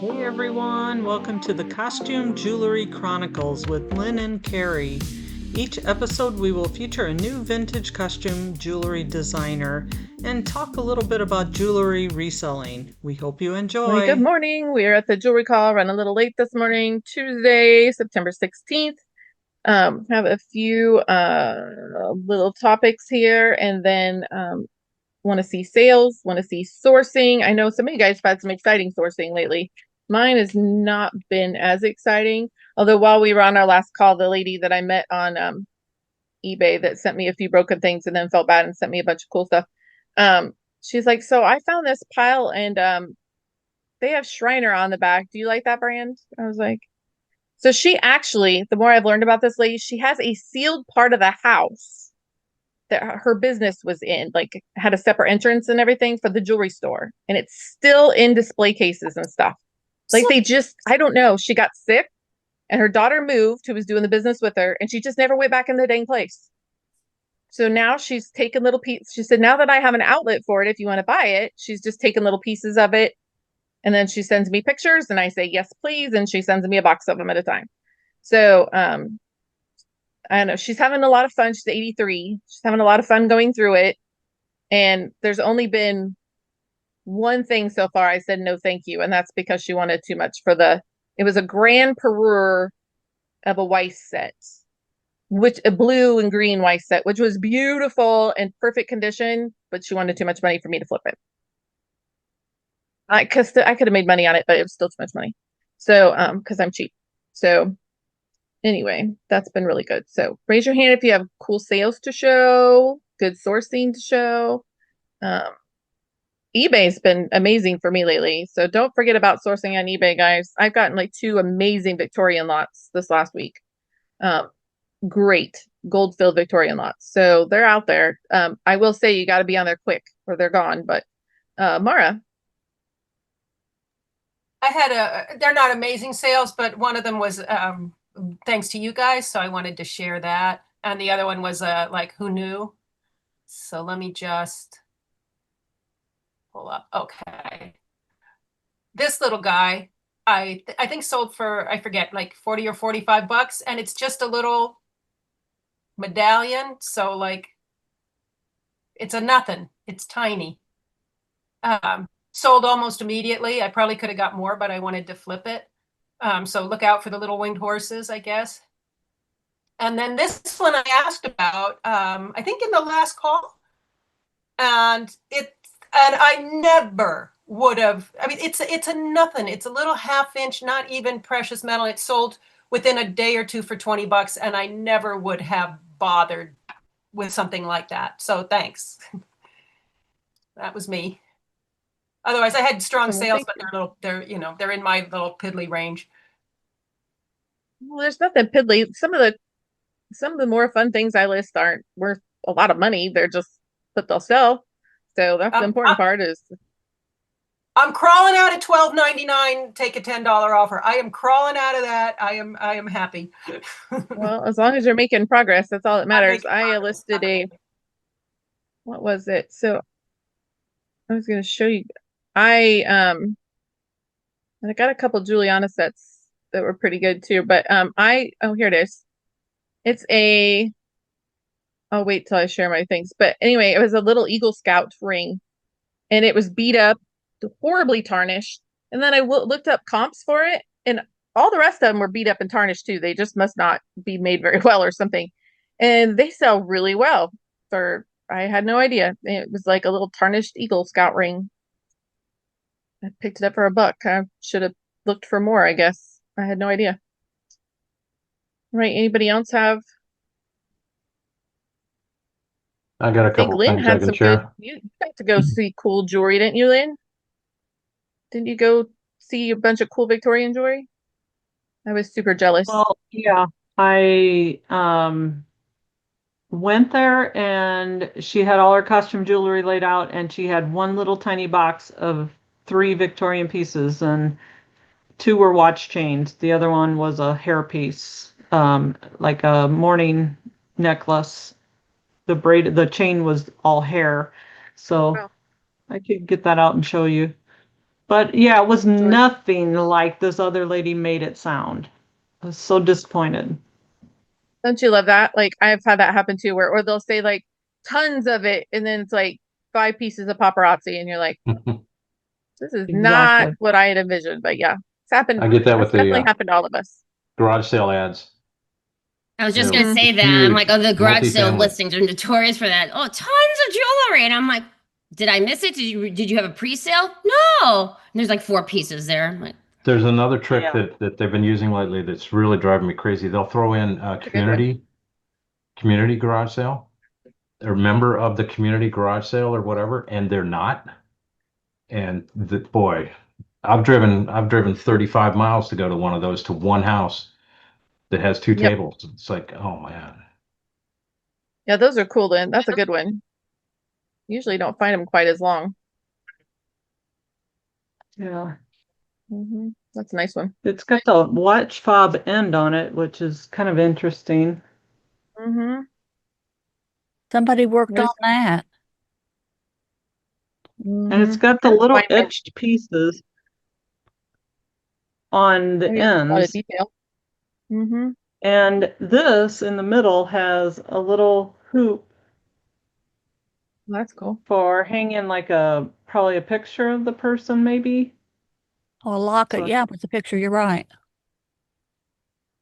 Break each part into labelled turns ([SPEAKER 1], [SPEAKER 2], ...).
[SPEAKER 1] Hey everyone, welcome to the Costume Jewelry Chronicles with Lynn and Carrie. Each episode we will feature a new vintage costume jewelry designer and talk a little bit about jewelry reselling. We hope you enjoy.
[SPEAKER 2] Good morning. We are at the jewelry call, run a little late this morning, Tuesday, September 16th. Have a few little topics here, and then want to see sales, want to see sourcing. I know some of you guys have had some exciting sourcing lately. Mine has not been as exciting. Although while we were on our last call, the lady that I met on eBay that sent me a few broken things and then felt bad and sent me a bunch of cool stuff. She's like, so I found this pile and they have Shriner on the back. Do you like that brand? I was like, so she actually, the more I've learned about this lady, she has a sealed part of the house that her business was in, like had a separate entrance and everything for the jewelry store. And it's still in display cases and stuff. Like they just, I don't know. She got sick and her daughter moved, who was doing the business with her, and she just never went back in the dang place. So now she's taken little pieces. She said, now that I have an outlet for it, if you want to buy it, she's just taking little pieces of it. And then she sends me pictures and I say, yes, please. And she sends me a box of them at a time. So I don't know. She's having a lot of fun. She's 83. She's having a lot of fun going through it. And there's only been one thing so far I said no thank you. And that's because she wanted too much for it was a grand parure of a Weiss set, which a blue and green Weiss set, which was beautiful and perfect condition, but she wanted too much money for me to flip it. Because I could have made money on it, but it was still too much money. So, because I'm cheap. So anyway, that's been really good. So raise your hand if you have cool sales to show, good sourcing to show. eBay's been amazing for me lately. So don't forget about sourcing on eBay, guys. I've gotten like 2 amazing Victorian lots this last week. Great gold-filled Victorian lots. So they're out there. I will say you got to be on there quick or they're gone. But Mara.
[SPEAKER 3] They're not amazing sales, but one of them was thanks to you guys. So I wanted to share that. And the other one was like, who knew? So let me just pull up. Okay. This little guy, I think sold for, I forget, like 40 or 45 bucks. And it's just a little medallion. So like, it's a nothing. It's tiny. Sold almost immediately. I probably could have got more, but I wanted to flip it. So look out for the little winged horses, I guess. And then this one I asked about, I think in the last call, and I never would have. I mean, it's a nothing. It's a little 1/2 inch, not even precious metal. It sold within a day or two for 20 bucks, and I never would have bothered with something like that. So thanks. That was me. Otherwise, I had strong sales, but they're in my little piddly range.
[SPEAKER 2] Well, there's nothing piddly. Some of the more fun things I list aren't worth a lot of money. They're just, but they'll sell. So that's the important part is.
[SPEAKER 3] I'm crawling out at $12.99. Take a $10 offer. I am crawling out of that. I am happy.
[SPEAKER 2] Well, as long as you're making progress, that's all that matters. I listed what was it? So I was going to show you. I got a couple Juliana sets that were pretty good too. But here it is. It's I'll wait till I share my things. But anyway, it was a little Eagle Scout ring, and it was beat up, horribly tarnished. And then I looked up comps for it, and all the rest of them were beat up and tarnished too. They just must not be made very well or something. And they sell really well. I had no idea. It was like a little tarnished Eagle Scout ring. I picked it up for $1. I should have looked for more, I guess. I had no idea. Right. Anybody else have?
[SPEAKER 4] I got a couple
[SPEAKER 2] Lynn
[SPEAKER 4] things I
[SPEAKER 2] had
[SPEAKER 4] can
[SPEAKER 2] some
[SPEAKER 4] share.
[SPEAKER 2] good. You got to go see cool jewelry, didn't you, Lynn? Didn't you go see a bunch of cool Victorian jewelry? I was super jealous.
[SPEAKER 1] Well, yeah, I went there and she had all her costume jewelry laid out and she had one little tiny box of 3 Victorian pieces and 2 were watch chains. The other one was a hair piece, like a morning necklace. The chain was all hair. So
[SPEAKER 2] Wow.
[SPEAKER 1] I could get that out and show you. But yeah, it was nothing like this other lady made it sound. I was so disappointed.
[SPEAKER 2] Don't you love that? Like I've had that happen too, where or they'll say like tons of it, and then it's like 5 pieces of paparazzi, and you're like, this is not
[SPEAKER 1] Exactly.
[SPEAKER 2] what I had envisioned. But yeah, it's happened.
[SPEAKER 4] I get that
[SPEAKER 2] It's
[SPEAKER 4] with
[SPEAKER 2] definitely
[SPEAKER 4] the
[SPEAKER 2] happened to all of us.
[SPEAKER 4] garage sale ads.
[SPEAKER 5] I was just
[SPEAKER 4] You know,
[SPEAKER 5] gonna say that. I'm like,
[SPEAKER 4] huge
[SPEAKER 5] oh, the garage sale
[SPEAKER 4] multifamily.
[SPEAKER 5] listings are notorious for that. Oh, tons of jewelry. And I'm like, did I miss it? Did you have a pre-sale? No. And there's like 4 pieces there. I'm like,
[SPEAKER 4] There's another trick
[SPEAKER 1] Yeah.
[SPEAKER 4] that they've been using lately that's really driving me crazy. They'll throw in a
[SPEAKER 2] a good one.
[SPEAKER 4] community garage sale, a member of the community garage sale or whatever, and they're not. And boy, I've driven 35 miles to go to one of those, to one house that has two
[SPEAKER 2] Yep.
[SPEAKER 4] tables. It's like, oh man.
[SPEAKER 2] Yeah, those are cool then. That's a good one. Usually don't find them quite as long.
[SPEAKER 1] Yeah.
[SPEAKER 2] That's a nice one.
[SPEAKER 1] It's got the watch fob end on it, which is kind of interesting.
[SPEAKER 6] Somebody worked on that.
[SPEAKER 1] And it's got the little etched pieces on the
[SPEAKER 2] A lot of
[SPEAKER 1] ends.
[SPEAKER 2] detail.
[SPEAKER 1] And this in the middle has a little hoop
[SPEAKER 2] That's cool.
[SPEAKER 1] for hanging like probably a picture of the person maybe.
[SPEAKER 6] Oh, a locket.
[SPEAKER 1] So-
[SPEAKER 6] Yeah, with the picture. You're right.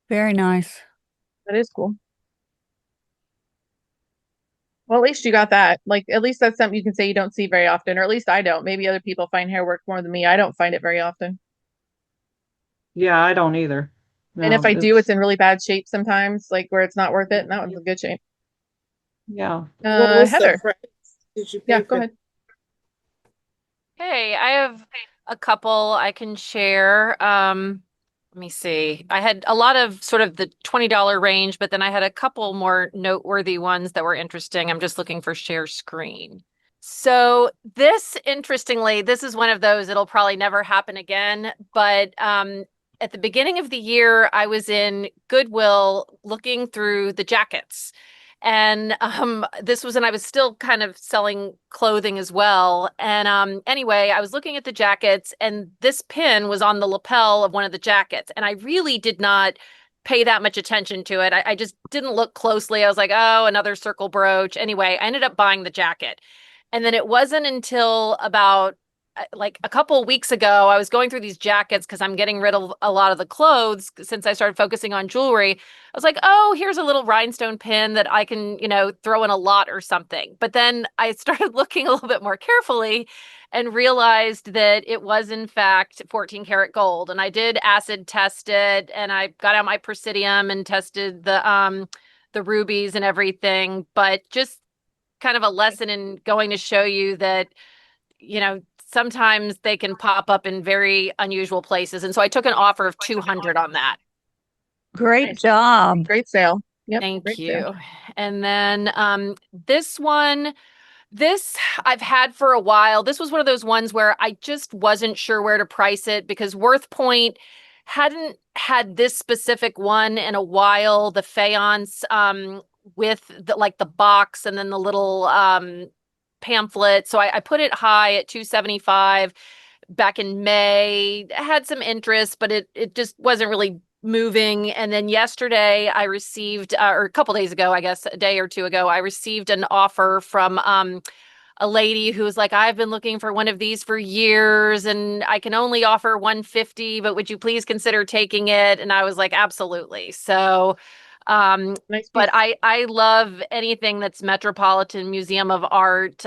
[SPEAKER 6] Very nice.
[SPEAKER 2] That is cool. Well, at least you got that. Like, at least that's something you can say you don't see very often, or at least I don't. Maybe other people find hair work more than me. I don't find it very often.
[SPEAKER 1] Yeah, I don't either.
[SPEAKER 2] And if
[SPEAKER 1] No,
[SPEAKER 2] I do, it's in really bad shape sometimes, like where it's not worth it. And that one's in good shape.
[SPEAKER 1] Yeah.
[SPEAKER 7] What was the
[SPEAKER 2] Heather.
[SPEAKER 7] price? Did you pay
[SPEAKER 2] Yeah, go
[SPEAKER 7] for-
[SPEAKER 2] ahead.
[SPEAKER 8] Hey, I have a couple I can share. Let me see. I had a lot of sort of the $20 range, but then I had a couple more noteworthy ones that were interesting. I'm just looking for share screen. So this, interestingly, this is one of those that'll probably never happen again. But at the beginning of the year, I was in Goodwill looking through the jackets. And this was when I was still kind of selling clothing as well. And anyway, I was looking at the jackets, and this pin was on the lapel of one of the jackets. And I really did not pay that much attention to it. I just didn't look closely. I was like, oh, another circle brooch. Anyway, I ended up buying the jacket. And then it wasn't until about like a couple of weeks ago, I was going through these jackets because I'm getting rid of a lot of the clothes since I started focusing on jewelry. I was like, oh, here's a little rhinestone pin that I can, throw in a lot or something. But then I started looking a little bit more carefully and realized that it was in fact 14 karat gold. And I did acid test it, and I got out my Presidium and tested the rubies and everything. But just kind of a lesson in going to show you that, sometimes they can pop up in very unusual places. And so I took an offer of 200 on that.
[SPEAKER 6] Great
[SPEAKER 2] Nice.
[SPEAKER 6] job.
[SPEAKER 2] Great sale. Yep.
[SPEAKER 8] Thank
[SPEAKER 2] great
[SPEAKER 8] you.
[SPEAKER 2] sale.
[SPEAKER 8] And then this one, this I've had for a while. This was one of those ones where I just wasn't sure where to price it because Worth Point hadn't had this specific one in a while. The faience with the box and then the little pamphlet. So I put it high at 275 back in May. Had some interest, but it just wasn't really moving. And then yesterday I received, or a couple days ago, I guess a day or two ago, I received an offer from a lady who was like, I've been looking for one of these for years and I can only offer 150, but would you please consider taking it? And I was like, absolutely. So
[SPEAKER 2] Nice
[SPEAKER 8] but
[SPEAKER 2] piece.
[SPEAKER 8] I love anything that's Metropolitan Museum of Art.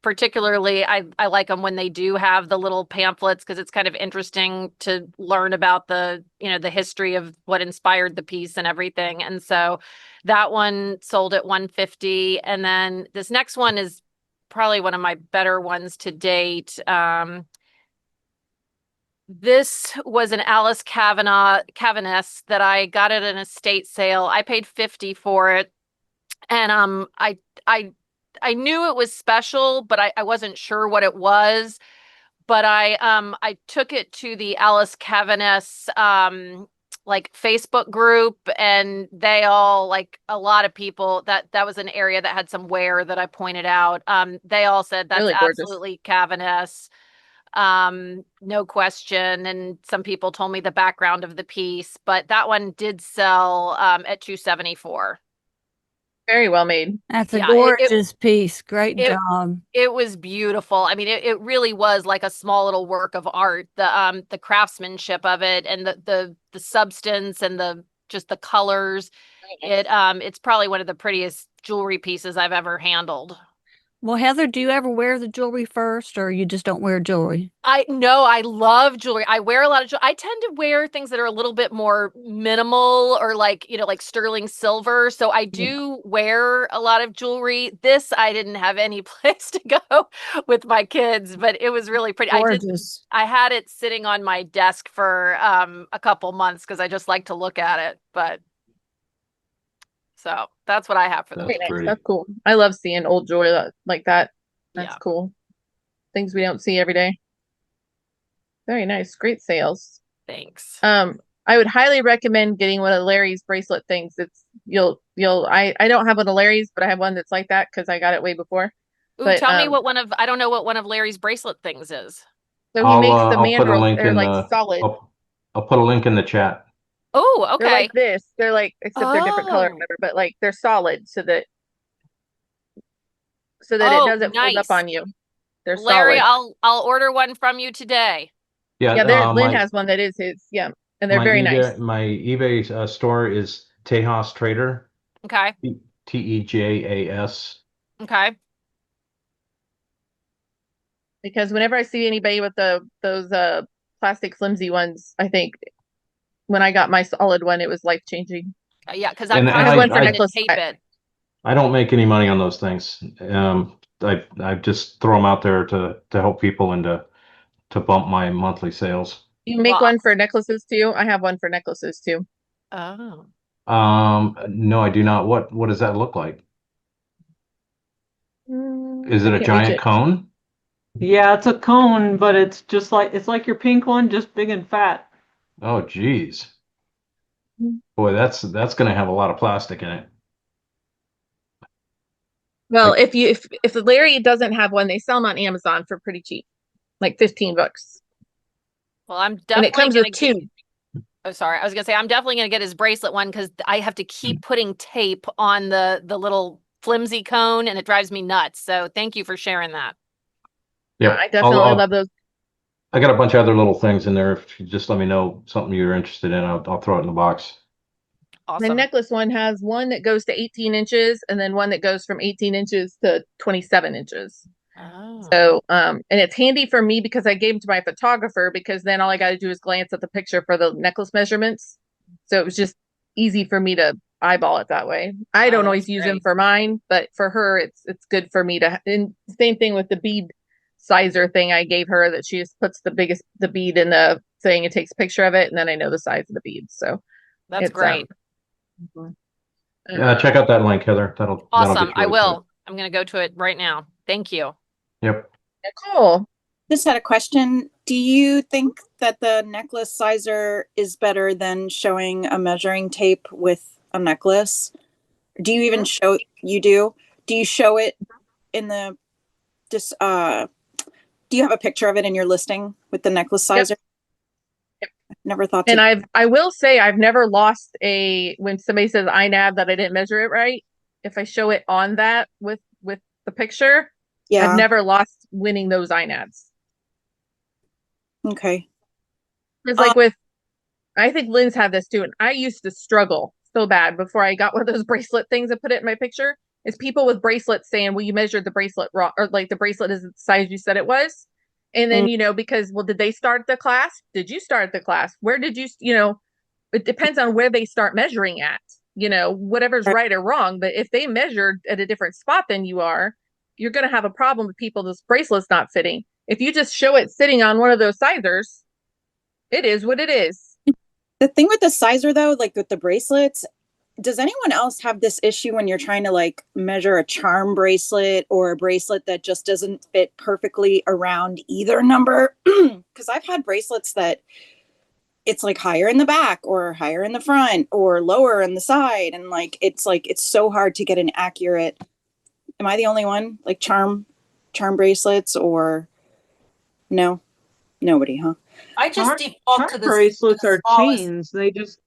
[SPEAKER 8] Particularly, I like them when they do have the little pamphlets because it's kind of interesting to learn about the history of what inspired the piece and everything. And so that one sold at 150. And then this next one is probably one of my better ones to date. This was an Alice Kavanagh that I got at an estate sale. I paid 50 for it. And I knew it was special, but I wasn't sure what it was. But I took it to the Alice Kavanagh Facebook group, and they all, like a lot of people, that was an area that had some wear that I pointed out. They all said that's
[SPEAKER 2] Really gorgeous.
[SPEAKER 8] absolutely Kavanagh. no question. And some people told me the background of the piece, but that one did sell at $274.
[SPEAKER 2] Very well made.
[SPEAKER 6] That's a
[SPEAKER 8] Yeah,
[SPEAKER 6] gorgeous piece. Great
[SPEAKER 8] it-
[SPEAKER 6] job.
[SPEAKER 8] It was beautiful. I mean, it really was like a small little work of art. The craftsmanship of it and the substance and just the colors. It's probably one of the prettiest jewelry pieces I've ever handled.
[SPEAKER 6] Well, Heather, do you ever wear the jewelry first, or you just don't wear jewelry?
[SPEAKER 8] I love jewelry. I wear a lot of jewelry. I tend to wear things that are a little bit more minimal or like sterling silver. So I do wear a lot of jewelry. This, I didn't have any place to go with my kids, but it was really pretty.
[SPEAKER 6] Gorgeous.
[SPEAKER 8] I had it sitting on my desk for a couple months because I just like to look at it. But so that's what I have for
[SPEAKER 4] That's
[SPEAKER 8] those.
[SPEAKER 2] Very nice.
[SPEAKER 4] pretty.
[SPEAKER 2] That's cool. I love seeing old jewelry like that. That's
[SPEAKER 8] Yeah.
[SPEAKER 2] cool. Things we don't see every day. Very nice. Great sales.
[SPEAKER 8] Thanks.
[SPEAKER 2] I would highly recommend getting one of Larry's bracelet things. I don't have one of Larry's, but I have one that's like that because I got it way before.
[SPEAKER 8] Ooh,
[SPEAKER 2] but,
[SPEAKER 8] tell me I don't know what one of Larry's bracelet things is.
[SPEAKER 2] So he makes the
[SPEAKER 4] I'll put a
[SPEAKER 2] mandrels.
[SPEAKER 4] link
[SPEAKER 2] They're
[SPEAKER 4] in
[SPEAKER 2] like
[SPEAKER 4] the.
[SPEAKER 2] solid.
[SPEAKER 4] I'll put a link in the chat.
[SPEAKER 8] Oh,
[SPEAKER 2] They're
[SPEAKER 8] okay.
[SPEAKER 2] like this. They're like, except they're different color, or
[SPEAKER 8] Oh.
[SPEAKER 2] whatever, but like they're solid so that it
[SPEAKER 8] Oh,
[SPEAKER 2] doesn't fold up
[SPEAKER 8] nice.
[SPEAKER 2] on you. They're
[SPEAKER 8] Larry,
[SPEAKER 2] solid.
[SPEAKER 8] I'll order one from you today.
[SPEAKER 4] Yeah,
[SPEAKER 2] Yeah, Lynn
[SPEAKER 4] my
[SPEAKER 2] has one that is his. Yeah, and they're very nice.
[SPEAKER 4] My eBay store is Tejas Trader.
[SPEAKER 8] Okay.
[SPEAKER 4] Tejas.
[SPEAKER 8] Okay.
[SPEAKER 2] Because whenever I see anybody with those plastic flimsy ones, I think when I got my solid one, it was life changing.
[SPEAKER 8] Yeah, because I'm
[SPEAKER 4] And
[SPEAKER 2] I have one for
[SPEAKER 8] constantly trying to
[SPEAKER 2] necklace.
[SPEAKER 8] tape it.
[SPEAKER 4] I don't make any money on those things. I just throw them out there to help people and to bump my monthly sales.
[SPEAKER 2] You make
[SPEAKER 8] Well-
[SPEAKER 2] one for necklaces too? I have one for necklaces too.
[SPEAKER 8] Oh.
[SPEAKER 4] No, I do not. What does that look like? Is it
[SPEAKER 2] I
[SPEAKER 4] a
[SPEAKER 2] can't reach
[SPEAKER 4] giant
[SPEAKER 2] it.
[SPEAKER 4] cone?
[SPEAKER 1] Yeah, it's a cone, but it's like your pink one, just big and fat.
[SPEAKER 4] Oh, geez.
[SPEAKER 2] Mhm.
[SPEAKER 4] Boy, that's gonna have a lot of plastic in it.
[SPEAKER 2] Well,
[SPEAKER 4] Like-
[SPEAKER 2] if the Larry doesn't have one, they sell them on Amazon for pretty cheap, like $15.
[SPEAKER 8] Well, I'm
[SPEAKER 2] And it
[SPEAKER 8] definitely
[SPEAKER 2] comes
[SPEAKER 8] gonna
[SPEAKER 2] with two.
[SPEAKER 8] Oh, sorry. I was gonna say I'm definitely gonna get his bracelet one because I have to keep putting tape on the little flimsy cone and it drives me nuts. So thank you for sharing that.
[SPEAKER 2] Yeah,
[SPEAKER 4] Yep.
[SPEAKER 2] I definitely love those.
[SPEAKER 4] I got a bunch of other little things in there. If you just let me know something you're interested in, I'll throw it in the box.
[SPEAKER 2] The
[SPEAKER 8] Awesome.
[SPEAKER 2] necklace one has one that goes to 18 inches and then one that goes from 18 inches to 27 inches.
[SPEAKER 8] Oh.
[SPEAKER 2] So, and it's handy for me because I gave them to my photographer because then all I got to do is glance at the picture for the necklace measurements. So it was just easy for me to eyeball it that way. I
[SPEAKER 8] Oh,
[SPEAKER 2] don't
[SPEAKER 8] that's
[SPEAKER 2] always use them
[SPEAKER 8] great.
[SPEAKER 2] for mine, but for her, it's good for me to. And same thing with the bead sizer thing I gave her that she just puts the bead in the thing and takes a picture of it, and then I know the size of the bead. So
[SPEAKER 8] That's
[SPEAKER 2] it's,
[SPEAKER 8] great.
[SPEAKER 4] Check out that link, Heather. That'll
[SPEAKER 8] Awesome.
[SPEAKER 4] get
[SPEAKER 8] I
[SPEAKER 4] you really
[SPEAKER 8] will. I'm gonna go to it right now. Thank you.
[SPEAKER 4] Yep.
[SPEAKER 2] cool.
[SPEAKER 7] Just had a question. Do you think that the necklace sizer is better than showing a measuring tape with a necklace? Do you even show, you do? Do you show it in the, just, do you have a picture of it in your listing with the necklace sizer?
[SPEAKER 2] Yep.
[SPEAKER 7] Never thought
[SPEAKER 2] And
[SPEAKER 7] to.
[SPEAKER 2] I will say I've never lost when somebody says INAB that I didn't measure it right. If I show it on that with the picture,
[SPEAKER 7] Yeah.
[SPEAKER 2] I've never lost winning those INABs.
[SPEAKER 7] Okay.
[SPEAKER 2] It's like I think Lynn's had this too, and I used to struggle so bad before I got one of those bracelet things and put it in my picture. Is people with bracelets saying, "Well, you measured the bracelet wrong," or like the bracelet isn't the size you said it was, and then because did they start the class? Did you start the class? Where did you It depends on where they start measuring at. Whatever's right or wrong. But if they measured at a different spot than you are, you're going to have a problem with this bracelet's not fitting. If you just show it sitting on one of those sizers, it is what it is.
[SPEAKER 7] The thing with the sizer though, like with the bracelets, does anyone else have this issue when you're trying to like measure a charm bracelet or a bracelet that just doesn't fit perfectly around either number? Because I've had bracelets that it's like higher in the back or higher in the front or lower in the side. And it's so hard to get an accurate. Am I the only one? Like charm bracelets or no? Nobody, huh?
[SPEAKER 3] I just
[SPEAKER 1] Charm,
[SPEAKER 3] default
[SPEAKER 1] charm
[SPEAKER 3] to the
[SPEAKER 1] bracelets are
[SPEAKER 3] smallest.
[SPEAKER 1] chains. They just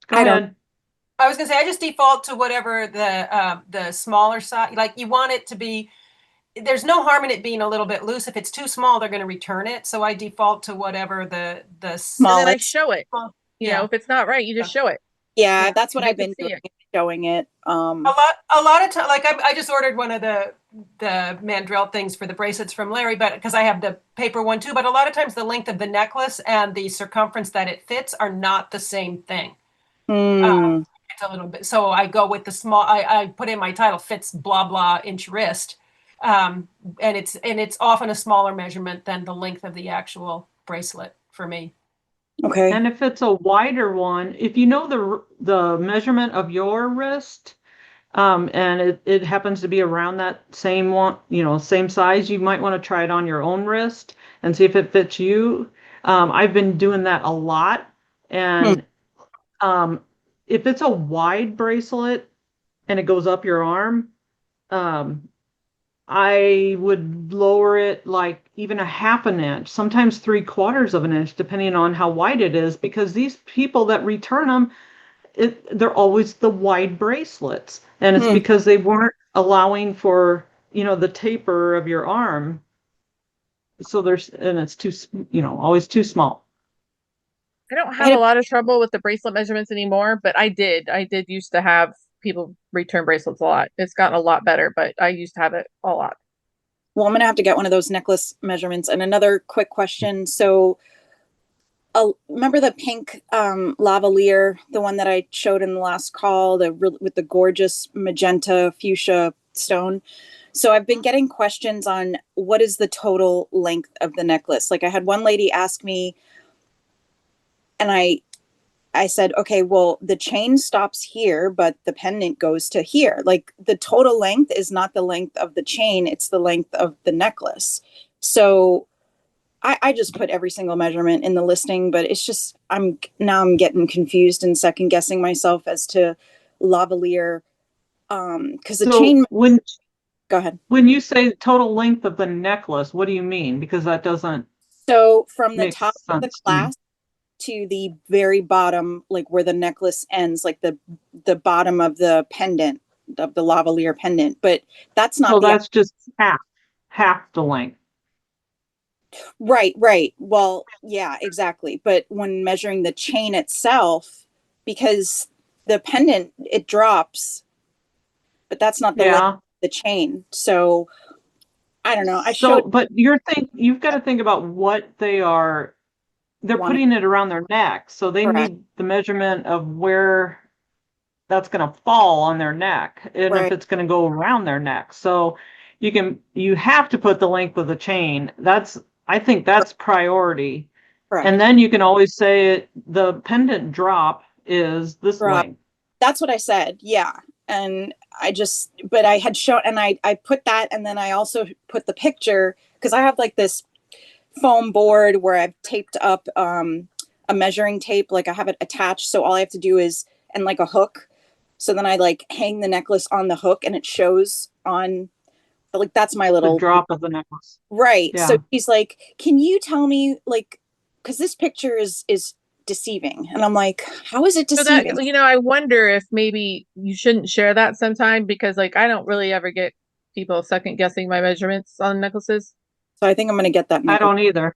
[SPEAKER 1] go
[SPEAKER 7] I don't-
[SPEAKER 1] ahead.
[SPEAKER 3] I was gonna say I just default to whatever the smaller size. Like you want it to be. There's no harm in it being a little bit loose. If it's too small, they're going to return it. So I default to whatever the
[SPEAKER 2] And then I
[SPEAKER 7] Smallest.
[SPEAKER 2] show it. You know,
[SPEAKER 3] yeah.
[SPEAKER 2] if it's not right, you just show it.
[SPEAKER 7] Yeah,
[SPEAKER 3] Yeah,
[SPEAKER 7] that's what
[SPEAKER 2] they
[SPEAKER 7] I've
[SPEAKER 2] can
[SPEAKER 7] been
[SPEAKER 2] see
[SPEAKER 7] doing,
[SPEAKER 2] it.
[SPEAKER 7] showing it.
[SPEAKER 3] A lot of time, like I just ordered one of the mandrel things for the bracelets from Larry, but because I have the paper one too. But a lot of times the length of the necklace and the circumference that it fits are not the same thing.
[SPEAKER 7] Hmm.
[SPEAKER 3] It's a little bit. So I go with the small. I put in my title fits blah blah inch wrist, and it's often a smaller measurement than the length of the actual bracelet for me.
[SPEAKER 7] Okay.
[SPEAKER 1] And if it's a wider one, if you know the measurement of your wrist, and it happens to be around that same one, same size, you might want to try it on your own wrist and see if it fits you. I've been doing that a lot, and if it's a wide bracelet and it goes up your arm, um, I would lower it like even a half an inch, sometimes 3/4 of an inch, depending on how wide it is, because these people that return them, they're always the wide bracelets. And it's
[SPEAKER 7] Hmm.
[SPEAKER 1] because they weren't allowing for, the taper of your arm. So and it's always too small.
[SPEAKER 2] I don't
[SPEAKER 7] I
[SPEAKER 2] have
[SPEAKER 7] had
[SPEAKER 2] a lot of trouble with the bracelet measurements anymore, but I did. I did used to have people return bracelets a lot. It's gotten a lot better, but I used to have it a lot.
[SPEAKER 7] Well, I'm gonna have to get one of those necklace measurements. And another quick question. So, remember the pink lavalier, the one that I showed in the last call, with the gorgeous magenta fuchsia stone. So I've been getting questions on what is the total length of the necklace. Like I had one lady ask me, and I said, okay, well, the chain stops here, but the pendant goes to here. Like the total length is not the length of the chain, it's the length of the necklace. So I just put every single measurement in the listing, but it's just, I'm getting confused and second guessing myself as to lavalier. Because the
[SPEAKER 1] So
[SPEAKER 7] chain, go ahead.
[SPEAKER 1] when you say total length of the necklace, what do you mean? Because that doesn't
[SPEAKER 7] So from the
[SPEAKER 1] make
[SPEAKER 7] top of the
[SPEAKER 1] sense to me.
[SPEAKER 7] clasp to the very bottom, like where the necklace ends, like the bottom of the pendant, of the lavalier pendant, but that's not
[SPEAKER 1] So
[SPEAKER 7] the
[SPEAKER 1] that's just half the length.
[SPEAKER 7] right. Well, yeah, exactly. But when measuring the chain itself, because the pendant, it drops, but that's not the length
[SPEAKER 1] Yeah.
[SPEAKER 7] of the chain. So I don't know. I
[SPEAKER 1] So,
[SPEAKER 7] showed
[SPEAKER 1] but you've got to think about what they're
[SPEAKER 7] one
[SPEAKER 1] putting it around their neck. So they
[SPEAKER 7] correct.
[SPEAKER 1] need the measurement of where that's going to fall on their neck and if
[SPEAKER 7] Right.
[SPEAKER 1] it's going to go around their neck. So you have to put the length of the chain. I think that's priority.
[SPEAKER 7] Correct.
[SPEAKER 1] And then you can always say the pendant drop is this
[SPEAKER 7] Drop.
[SPEAKER 1] length.
[SPEAKER 7] That's what I said. Yeah. And but I had shown, and I put that, and then I also put the picture, because I have like this foam board where I've taped up a measuring tape, like I have it attached. So all I have to do is, and like a hook. So then I like hang the necklace on the hook and it shows on, like, that's my
[SPEAKER 1] The
[SPEAKER 7] little,
[SPEAKER 1] drop of the necklace.
[SPEAKER 7] right.
[SPEAKER 1] Yeah.
[SPEAKER 7] So he's like, can you tell me, like, because this picture is deceiving. And I'm like, how is it
[SPEAKER 2] So that,
[SPEAKER 7] deceiving?
[SPEAKER 2] I wonder if maybe you shouldn't share that sometime, because like I don't really ever get people second guessing my measurements on necklaces.
[SPEAKER 7] So I think I'm going to get that
[SPEAKER 1] I
[SPEAKER 7] necklace.
[SPEAKER 1] don't either.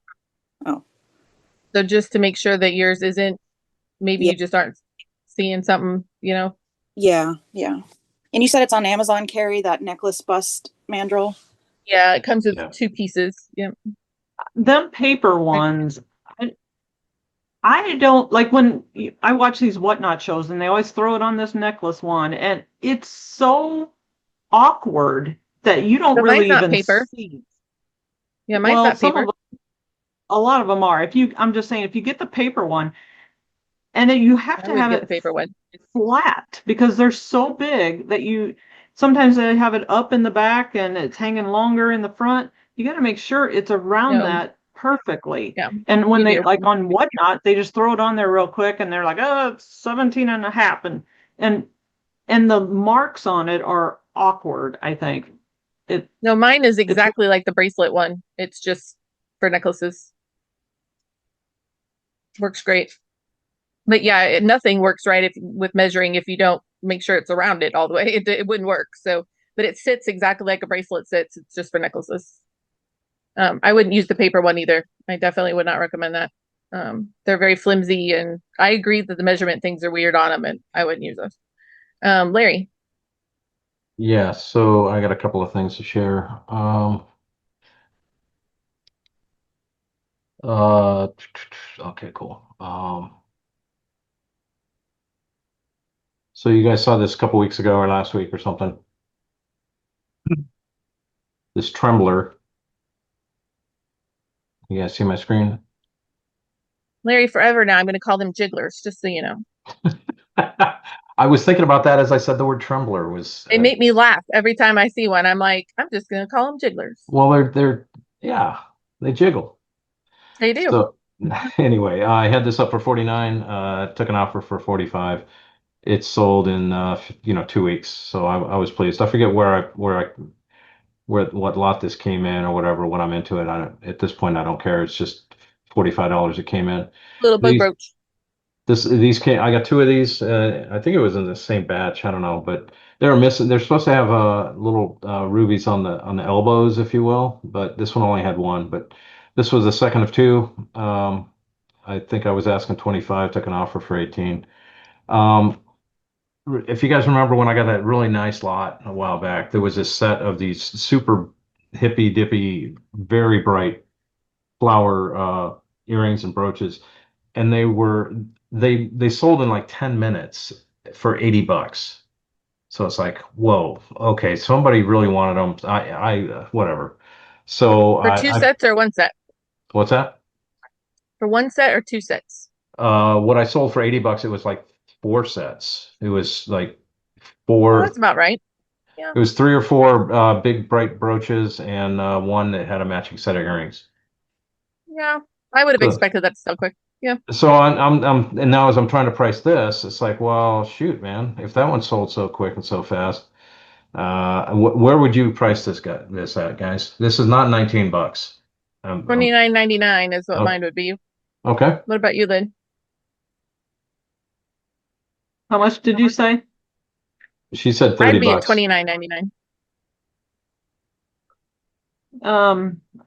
[SPEAKER 7] Oh,
[SPEAKER 2] So just to make sure that yours isn't, maybe
[SPEAKER 7] yeah.
[SPEAKER 2] you just aren't seeing something,
[SPEAKER 7] Yeah. And you said it's on Amazon, Carrie, that necklace bust mandrel?
[SPEAKER 2] Yeah, it comes with
[SPEAKER 4] Yeah.
[SPEAKER 2] 2 pieces. Yeah.
[SPEAKER 1] Them paper ones, I don't like when I watch these whatnot shows and they always throw it on this necklace one, and it's so awkward that you don't
[SPEAKER 2] But mine's
[SPEAKER 1] really
[SPEAKER 2] not
[SPEAKER 1] even
[SPEAKER 2] paper.
[SPEAKER 1] see.
[SPEAKER 2] Yeah, mine's
[SPEAKER 1] Well,
[SPEAKER 2] not paper.
[SPEAKER 1] a lot of them are. I'm just saying, if you get the paper one, and then you have
[SPEAKER 2] I
[SPEAKER 1] to
[SPEAKER 2] would
[SPEAKER 1] have
[SPEAKER 2] get the
[SPEAKER 1] it
[SPEAKER 2] paper one.
[SPEAKER 1] flat because they're so big that sometimes they have it up in the back and it's hanging longer in the front. You got to make sure it's around
[SPEAKER 2] No.
[SPEAKER 1] that perfectly.
[SPEAKER 2] Yeah,
[SPEAKER 1] And when
[SPEAKER 2] you
[SPEAKER 1] they
[SPEAKER 2] do.
[SPEAKER 1] like on whatnot, they just throw it on there real quick and they're like, oh, it's 17 and a half. And the marks on it are awkward, I think.
[SPEAKER 2] No, mine is
[SPEAKER 1] It's
[SPEAKER 2] exactly like the bracelet one. It's just for necklaces. Works great. But yeah, nothing works right with measuring if you don't make sure it's around it all the way. It wouldn't work. So, but it sits exactly like a bracelet sits. It's just for necklaces. I wouldn't use the paper one either. I definitely would not recommend that. They're very flimsy, and I agree that the measurement things are weird on them, and I wouldn't use those. Larry.
[SPEAKER 4] Yeah, so I got a couple of things to share. Okay, cool. So you guys saw this a couple weeks ago or last week or something. This trembler. You guys see my screen?
[SPEAKER 2] Larry forever now. I'm going to call them jigglers, just so you know.
[SPEAKER 4] I was thinking about that as I said the word trembler was.
[SPEAKER 2] They make me laugh every time I see one. I'm like, I'm just going to call them jigglers.
[SPEAKER 4] Well, yeah, they jiggle.
[SPEAKER 2] They do.
[SPEAKER 4] So anyway, I had this up for 49, took an offer for 45. It sold in 2 weeks. So I was pleased. I forget what lot this came in or whatever, when I'm into it. At this point I don't care. It's just $45 it came in.
[SPEAKER 2] Little bug brooch.
[SPEAKER 4] I got 2 of these. I think it was in the same batch. I don't know, but they're missing. They're supposed to have little rubies on the elbows, if you will, but this one only had one. But this was the second of 2. I think I was asking 25, took an offer for 18. If you guys remember when I got that really nice lot a while back, there was a set of these super hippy dippy, very bright flower earrings and brooches, and they sold in like 10 minutes for $80. So it's like, whoa, okay, somebody really wanted them. I whatever. So
[SPEAKER 2] For 2 sets or 1 set?
[SPEAKER 4] What's that?
[SPEAKER 2] For 1 set or 2 sets?
[SPEAKER 4] What I sold for $80, it was like 4 sets. It was like 4.
[SPEAKER 2] Oh, that's about right. Yeah.
[SPEAKER 4] It was 3 or 4 big bright brooches and one that had a matching set of earrings.
[SPEAKER 2] Yeah, I would have expected that to sell quick. Yeah.
[SPEAKER 4] So and now as I'm trying to price this, it's like, well, shoot, man, if that one sold so quick and so fast, where would you price this at, guys? This is not $19.
[SPEAKER 2] $29.99 is what mine would be.
[SPEAKER 4] Okay.
[SPEAKER 2] What about you, Lynn?
[SPEAKER 1] How much did you say?
[SPEAKER 4] She said $30.
[SPEAKER 2] I'd be at $29.99.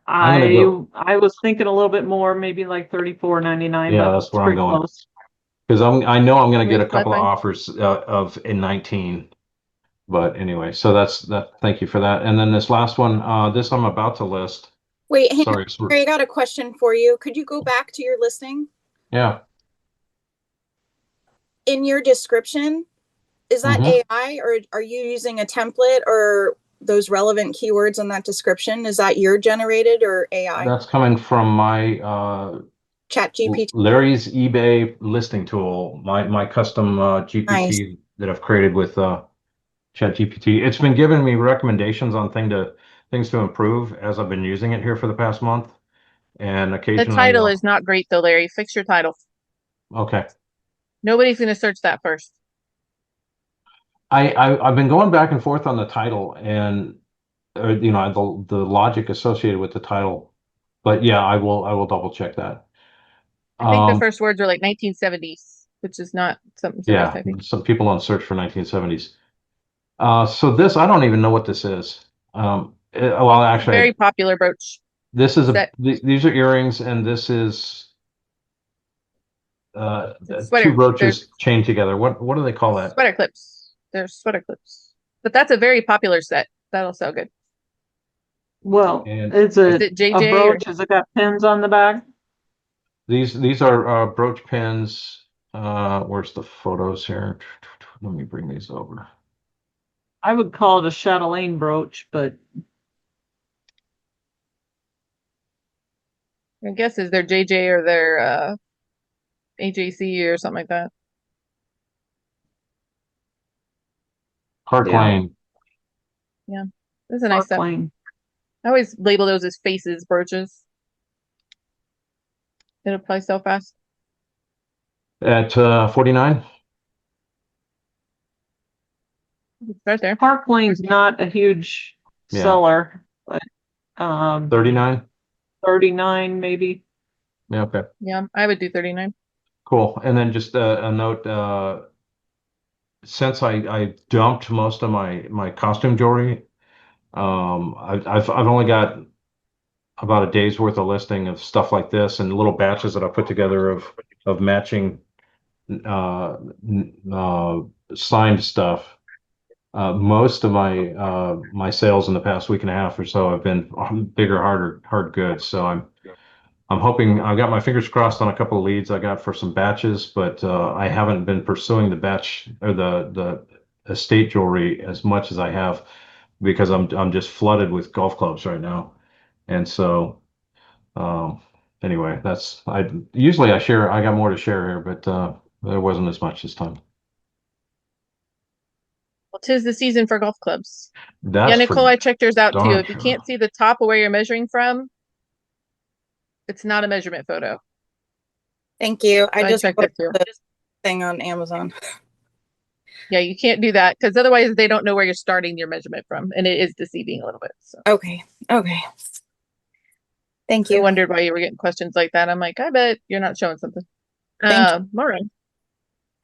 [SPEAKER 1] I was thinking a little bit more, maybe like $34.99.
[SPEAKER 4] Yeah,
[SPEAKER 1] but
[SPEAKER 4] that's
[SPEAKER 1] it's
[SPEAKER 4] where I'm
[SPEAKER 1] pretty
[SPEAKER 4] going.
[SPEAKER 1] close.
[SPEAKER 4] Because I know I'm going to get a
[SPEAKER 2] Where's
[SPEAKER 4] couple of
[SPEAKER 2] Wi-Fi?
[SPEAKER 4] offers of in 19. But anyway, so that's that. Thank you for that. And then this last one, this I'm about to list.
[SPEAKER 7] Wait, hang
[SPEAKER 4] Sorry.
[SPEAKER 7] on. I got a question for you. Could you go back to your listing?
[SPEAKER 4] Yeah.
[SPEAKER 7] In your description, is that AI, or are you using a template or those relevant keywords in that description? Is that your generated or AI?
[SPEAKER 4] That's coming from my
[SPEAKER 7] ChatGPT.
[SPEAKER 4] Larry's eBay listing tool, my custom GPT
[SPEAKER 7] Nice.
[SPEAKER 4] that I've created with ChatGPT. It's been giving me recommendations on things to improve as I've been using it here for the past month. And
[SPEAKER 2] The
[SPEAKER 4] occasionally
[SPEAKER 2] title is not great though, Larry. Fix your title.
[SPEAKER 4] okay.
[SPEAKER 2] Nobody's going to search that first.
[SPEAKER 4] I've been going back and forth on the title and the logic associated with the title, but yeah, I will double check that.
[SPEAKER 2] I think the first words are like 1970s, which is not something
[SPEAKER 4] Yeah,
[SPEAKER 2] I think.
[SPEAKER 4] some people don't search for 1970s. So this, I don't even know what this is. Well, actually,
[SPEAKER 2] Very popular brooch.
[SPEAKER 4] this is
[SPEAKER 2] Set.
[SPEAKER 4] these are earrings, and this is
[SPEAKER 2] Sweater.
[SPEAKER 4] 2 brooches chained together. What do they call that?
[SPEAKER 2] Sweater clips. They're sweater clips. But that's a very popular set. That'll sell good.
[SPEAKER 1] Well,
[SPEAKER 4] And
[SPEAKER 1] is
[SPEAKER 2] Is
[SPEAKER 1] it
[SPEAKER 2] it JJ
[SPEAKER 1] a
[SPEAKER 2] or-
[SPEAKER 1] brooch? Has it got pins on the back?
[SPEAKER 4] These are brooch pins. Where's the photos here? Let me bring these over.
[SPEAKER 1] I would call it a chatelaine brooch, but
[SPEAKER 2] I guess is their JJ or their AJC or something like that.
[SPEAKER 4] Park
[SPEAKER 1] Yeah.
[SPEAKER 4] Lane.
[SPEAKER 2] Yeah. This is a nice set.
[SPEAKER 1] plain.
[SPEAKER 2] I always label those as faces brooches. It'll probably sell fast.
[SPEAKER 4] At 49.
[SPEAKER 2] It's right there.
[SPEAKER 1] Park Lane's not a huge
[SPEAKER 4] Yeah.
[SPEAKER 1] seller, but
[SPEAKER 4] 39.
[SPEAKER 1] 39 maybe.
[SPEAKER 4] Yeah, okay.
[SPEAKER 2] Yeah, I would do 39.
[SPEAKER 4] Cool. And then just a note, since I dumped most of my costume jewelry, I've only got about a day's worth of listing of stuff like this and little batches that I put together of matching signed stuff. Most of my sales in the past week and a half or so have been bigger, hard goods. So I'm hoping I've got my fingers crossed on a couple of leads I got for some batches, but I haven't been pursuing the batch or the estate jewelry as much as I have because I'm just flooded with golf clubs right now. And so anyway, I usually I got more to share here, but there wasn't as much this time.
[SPEAKER 2] Well, 'tis the season for golf clubs.
[SPEAKER 4] That's
[SPEAKER 2] Yeah, Nicole,
[SPEAKER 4] for
[SPEAKER 2] I checked yours out too.
[SPEAKER 4] darn
[SPEAKER 2] If you
[SPEAKER 4] sure.
[SPEAKER 2] can't see the top of where you're measuring from, it's not a measurement photo.
[SPEAKER 7] Thank you. I
[SPEAKER 2] I
[SPEAKER 7] just
[SPEAKER 2] checked
[SPEAKER 7] put
[SPEAKER 2] it too.
[SPEAKER 7] the thing on Amazon.
[SPEAKER 2] Yeah, you can't do that because otherwise they don't know where you're starting your measurement from, and it is deceiving a little bit. So
[SPEAKER 7] Okay. Okay. Thank
[SPEAKER 2] I
[SPEAKER 7] you.
[SPEAKER 2] wondered why you were getting questions like that. I'm like, I bet you're not showing something.
[SPEAKER 7] Thank
[SPEAKER 2] Lauren.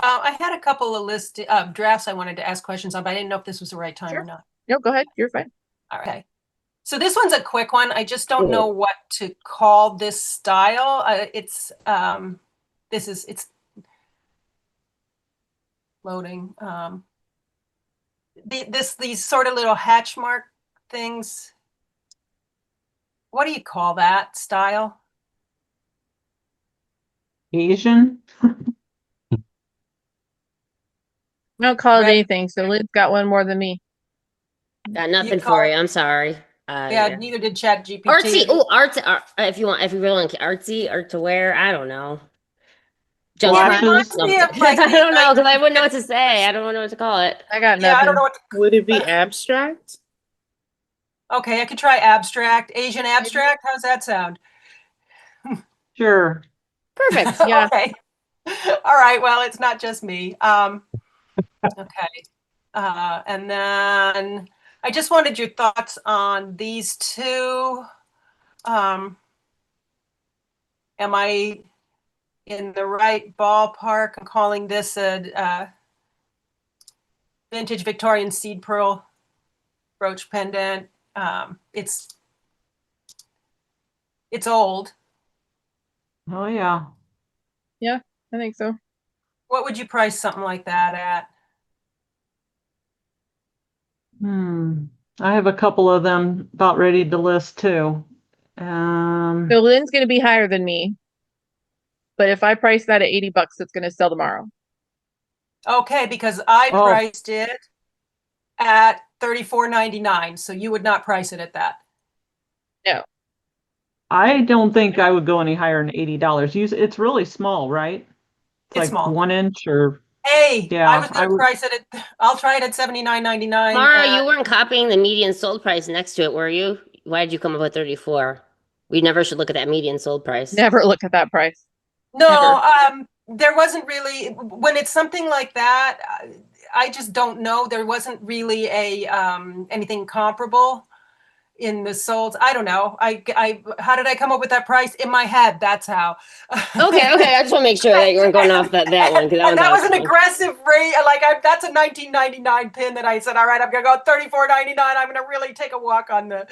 [SPEAKER 3] I had a couple of drafts I wanted to ask questions on, but I didn't know if this was the right time
[SPEAKER 2] Sure.
[SPEAKER 3] or not.
[SPEAKER 2] No, go ahead. You're fine.
[SPEAKER 3] All right. So this one's a quick one. I just don't know what to call this style. It's loading. These sort of little hatch mark things. What do you call that style?
[SPEAKER 1] Asian.
[SPEAKER 2] I don't call it
[SPEAKER 3] Red-
[SPEAKER 2] anything. So Lynn's got one more than me.
[SPEAKER 5] Got nothing
[SPEAKER 3] call
[SPEAKER 5] for
[SPEAKER 3] it-
[SPEAKER 5] you. I'm sorry.
[SPEAKER 3] Yeah, neither did ChatGPT.
[SPEAKER 5] Artsy. Oh, arts. If you really want artsy, art to wear. I don't know. Junk
[SPEAKER 3] Yeah, it
[SPEAKER 1] Flashes.
[SPEAKER 3] reminds
[SPEAKER 5] No,
[SPEAKER 3] me of
[SPEAKER 5] I
[SPEAKER 3] like
[SPEAKER 5] don't know because I
[SPEAKER 3] the
[SPEAKER 5] wouldn't know what to say. I don't know what to call it.
[SPEAKER 2] I got
[SPEAKER 3] yeah, I
[SPEAKER 2] nothing.
[SPEAKER 3] don't know what to,
[SPEAKER 9] Would it be abstract?
[SPEAKER 3] okay, I could try abstract, Asian abstract. How's that sound?
[SPEAKER 1] Sure.
[SPEAKER 5] Perfect.
[SPEAKER 2] Yeah.
[SPEAKER 3] Okay. All right. Well, it's not just me. Okay. And then I just wanted your thoughts on these two. Am I in the right ballpark? I'm calling this a vintage Victorian seed pearl brooch pendant. It's old.
[SPEAKER 1] Oh yeah.
[SPEAKER 2] I think so.
[SPEAKER 3] What would you price something like that at?
[SPEAKER 1] I have a couple of them about ready to list too.
[SPEAKER 2] So Lynn's going to be higher than me. But if I price that at $80, it's going to sell tomorrow.
[SPEAKER 3] Okay, because I
[SPEAKER 1] Oh.
[SPEAKER 3] priced it at $34.99, so you would not price it at that.
[SPEAKER 2] No.
[SPEAKER 1] I don't think I would go any higher than $80. It's really small, right? It's like
[SPEAKER 3] small.
[SPEAKER 1] 1 inch or
[SPEAKER 3] Hey,
[SPEAKER 1] Yeah,
[SPEAKER 3] I was going
[SPEAKER 1] I
[SPEAKER 3] to
[SPEAKER 1] would-
[SPEAKER 3] price it at, I'll try it at $79.99.
[SPEAKER 5] Mara, you weren't copying the median sold price next to it, were you? Why did you come up with 34? We never should look at that median sold price.
[SPEAKER 2] Never look at that price.
[SPEAKER 3] No, there wasn't really, when it's something like that, I just don't know. There wasn't really a anything comparable in the solds. I don't know. How did I come up with that price? In my head, that's how.
[SPEAKER 5] Okay. I just want to make sure that you weren't going off that one.
[SPEAKER 3] And that was an aggressive rate. Like that's a 1999 pin that I said, all right, I'm gonna go $34.99. I'm gonna really take a walk on the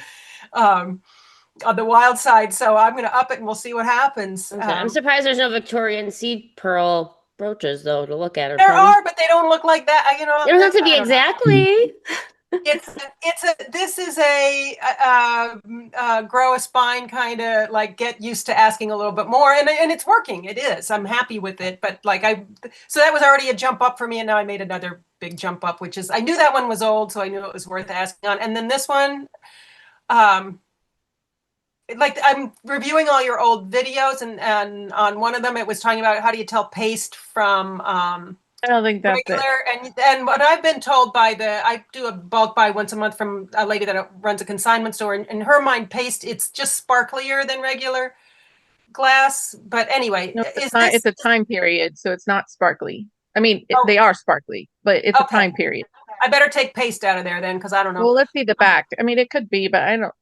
[SPEAKER 3] wild side. So I'm gonna up it and we'll see what happens.
[SPEAKER 5] Okay. I'm surprised there's no Victorian seed pearl brooches though to look at.
[SPEAKER 3] There are, but they don't look like that. You know,
[SPEAKER 5] They don't have to be
[SPEAKER 3] I don't know.
[SPEAKER 5] exactly.
[SPEAKER 3] This is a grow a spine kind of like get used to asking a little bit more, and it's working. It is. I'm happy with it, but like so that was already a jump up for me, and now I made another big jump up, which is I knew that one was old, so I knew it was worth asking on. And then this one, like I'm reviewing all your old videos, and on one of them it was talking about how do you tell paste from
[SPEAKER 2] I don't think that's
[SPEAKER 3] regular,
[SPEAKER 2] it.
[SPEAKER 3] and what I've been told I do a bulk buy once a month from a lady that runs a consignment store, and in her mind, paste it's just sparklier than regular glass. But anyway,
[SPEAKER 2] No, it's a time period, so it's not sparkly. I mean,
[SPEAKER 3] Oh.
[SPEAKER 2] they are sparkly, but it's
[SPEAKER 3] Okay.
[SPEAKER 2] a time period.
[SPEAKER 3] I better take paste out of there then, because I don't know.
[SPEAKER 2] Well, let's see the back. I mean, it could be, but I don't.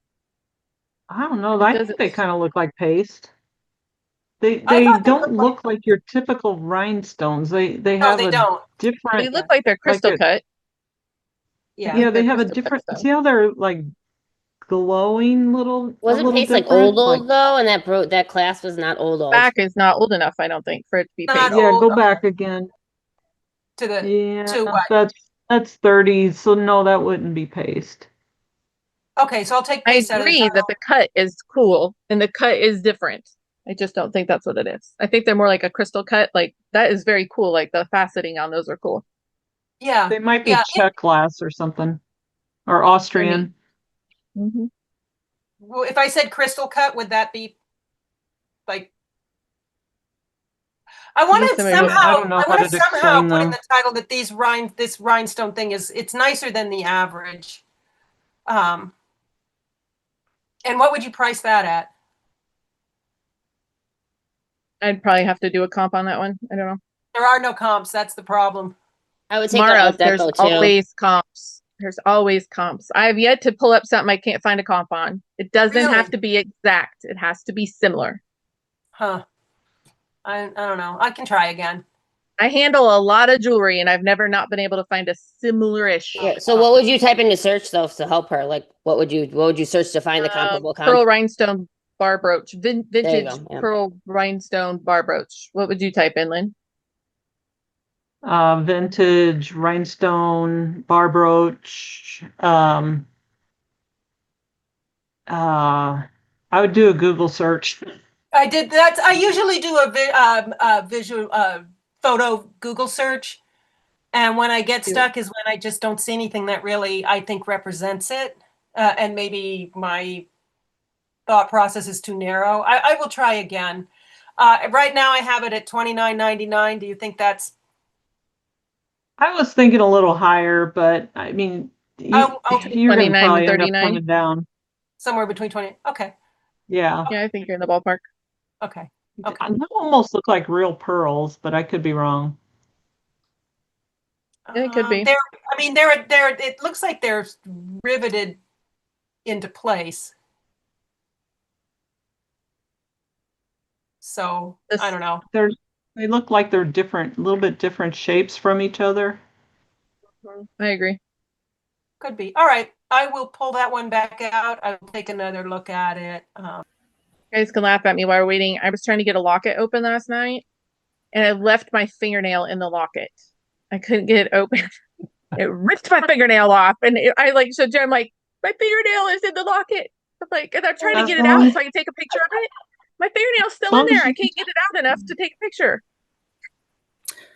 [SPEAKER 1] I don't know.
[SPEAKER 2] It
[SPEAKER 1] I think
[SPEAKER 2] doesn't-
[SPEAKER 1] they kind of look like paste. They
[SPEAKER 3] I thought they
[SPEAKER 1] don't
[SPEAKER 3] looked
[SPEAKER 1] look like your typical rhinestones. They
[SPEAKER 3] No,
[SPEAKER 1] have
[SPEAKER 3] they
[SPEAKER 1] a
[SPEAKER 3] don't.
[SPEAKER 2] They
[SPEAKER 1] different,
[SPEAKER 2] look like they're crystal
[SPEAKER 1] a-
[SPEAKER 2] cut.
[SPEAKER 3] Yeah.
[SPEAKER 1] yeah,
[SPEAKER 2] they're
[SPEAKER 1] they have a
[SPEAKER 2] crystal cut
[SPEAKER 1] different,
[SPEAKER 2] stone.
[SPEAKER 1] see how they're like glowing a
[SPEAKER 5] Wasn't
[SPEAKER 1] little
[SPEAKER 5] paste like
[SPEAKER 1] different?
[SPEAKER 5] old though, and that class was not old.
[SPEAKER 2] Back is not old enough, I don't think, for it to be
[SPEAKER 3] Not
[SPEAKER 2] paste.
[SPEAKER 1] Yeah,
[SPEAKER 3] old,
[SPEAKER 1] go
[SPEAKER 3] okay.
[SPEAKER 1] back again.
[SPEAKER 3] To the
[SPEAKER 1] Yeah,
[SPEAKER 3] to what?
[SPEAKER 1] that's 30, so no, that wouldn't be paste.
[SPEAKER 3] Okay, so I'll take
[SPEAKER 2] I
[SPEAKER 3] paste out of the
[SPEAKER 2] agree that
[SPEAKER 3] title.
[SPEAKER 2] the cut is cool and the cut is different. I just don't think that's what it is. I think they're more like a crystal cut. Like that is very cool. Like the faceting on those are cool.
[SPEAKER 3] Yeah.
[SPEAKER 1] They might be
[SPEAKER 3] Yeah.
[SPEAKER 1] Czech glass or something, or Austrian.
[SPEAKER 2] Mhm.
[SPEAKER 3] Well, if I said crystal cut, would that be like? I want to
[SPEAKER 2] somebody would-
[SPEAKER 3] somehow.
[SPEAKER 1] I don't know
[SPEAKER 3] I
[SPEAKER 1] how
[SPEAKER 3] want to
[SPEAKER 1] to
[SPEAKER 3] somehow
[SPEAKER 1] explain
[SPEAKER 3] put in
[SPEAKER 1] them.
[SPEAKER 3] the title that this rhinestone thing it's nicer than the average. And what would you price that at?
[SPEAKER 2] I'd probably have to do a comp on that one. I don't know.
[SPEAKER 3] There are no comps. That's the problem.
[SPEAKER 5] I would take
[SPEAKER 2] Mara,
[SPEAKER 5] Art
[SPEAKER 2] there's
[SPEAKER 5] Deco too.
[SPEAKER 2] always comps. There's always comps. I have yet to pull up something I can't find a comp on. It doesn't
[SPEAKER 3] Really?
[SPEAKER 2] have to be exact. It has to be similar.
[SPEAKER 3] Huh. I don't know. I can try again.
[SPEAKER 2] I handle a lot of jewelry and I've never not been able to find a similar-ish.
[SPEAKER 5] Yeah. So what would you type into search though to help her? Like what would you search to find the comparable comp?
[SPEAKER 2] Pearl rhinestone bar brooch. Vintage
[SPEAKER 5] go, yeah.
[SPEAKER 2] pearl rhinestone bar brooch. What would you type in, Lynn?
[SPEAKER 1] Vintage rhinestone bar brooch. I would do a Google search.
[SPEAKER 3] I did that. I usually do a visual photo Google search, and when I get stuck is when I just don't see anything that really I think represents it, and maybe my thought process is too narrow. I will try again. Right now I have it at $29.99. Do you think that's?
[SPEAKER 1] I was thinking a little higher, but I mean,
[SPEAKER 3] I'll take
[SPEAKER 1] you're gonna
[SPEAKER 2] 29
[SPEAKER 1] probably
[SPEAKER 2] to
[SPEAKER 1] end up
[SPEAKER 2] 39.
[SPEAKER 1] coming down.
[SPEAKER 3] somewhere between 20? Okay.
[SPEAKER 1] Yeah.
[SPEAKER 2] Yeah, I think you're in the ballpark.
[SPEAKER 3] Okay. Okay.
[SPEAKER 1] They almost look like real pearls, but I could be wrong.
[SPEAKER 2] Yeah, it could be.
[SPEAKER 3] It looks like they're riveted into place. So I don't know.
[SPEAKER 1] They look like they're different, a little bit different shapes from each other.
[SPEAKER 2] I agree.
[SPEAKER 3] Could be. All right. I will pull that one back out. I will take another look at it.
[SPEAKER 2] You guys can laugh at me while we're waiting. I was trying to get a locket open last night and I left my fingernail in the locket. I couldn't get it open. It ripped my fingernail off. And I like showed Jen, my fingernail is in the locket. I'm like, and I'm trying to get it out so I can take a picture of it. My fingernail's still in there. I can't get it out enough to take a picture.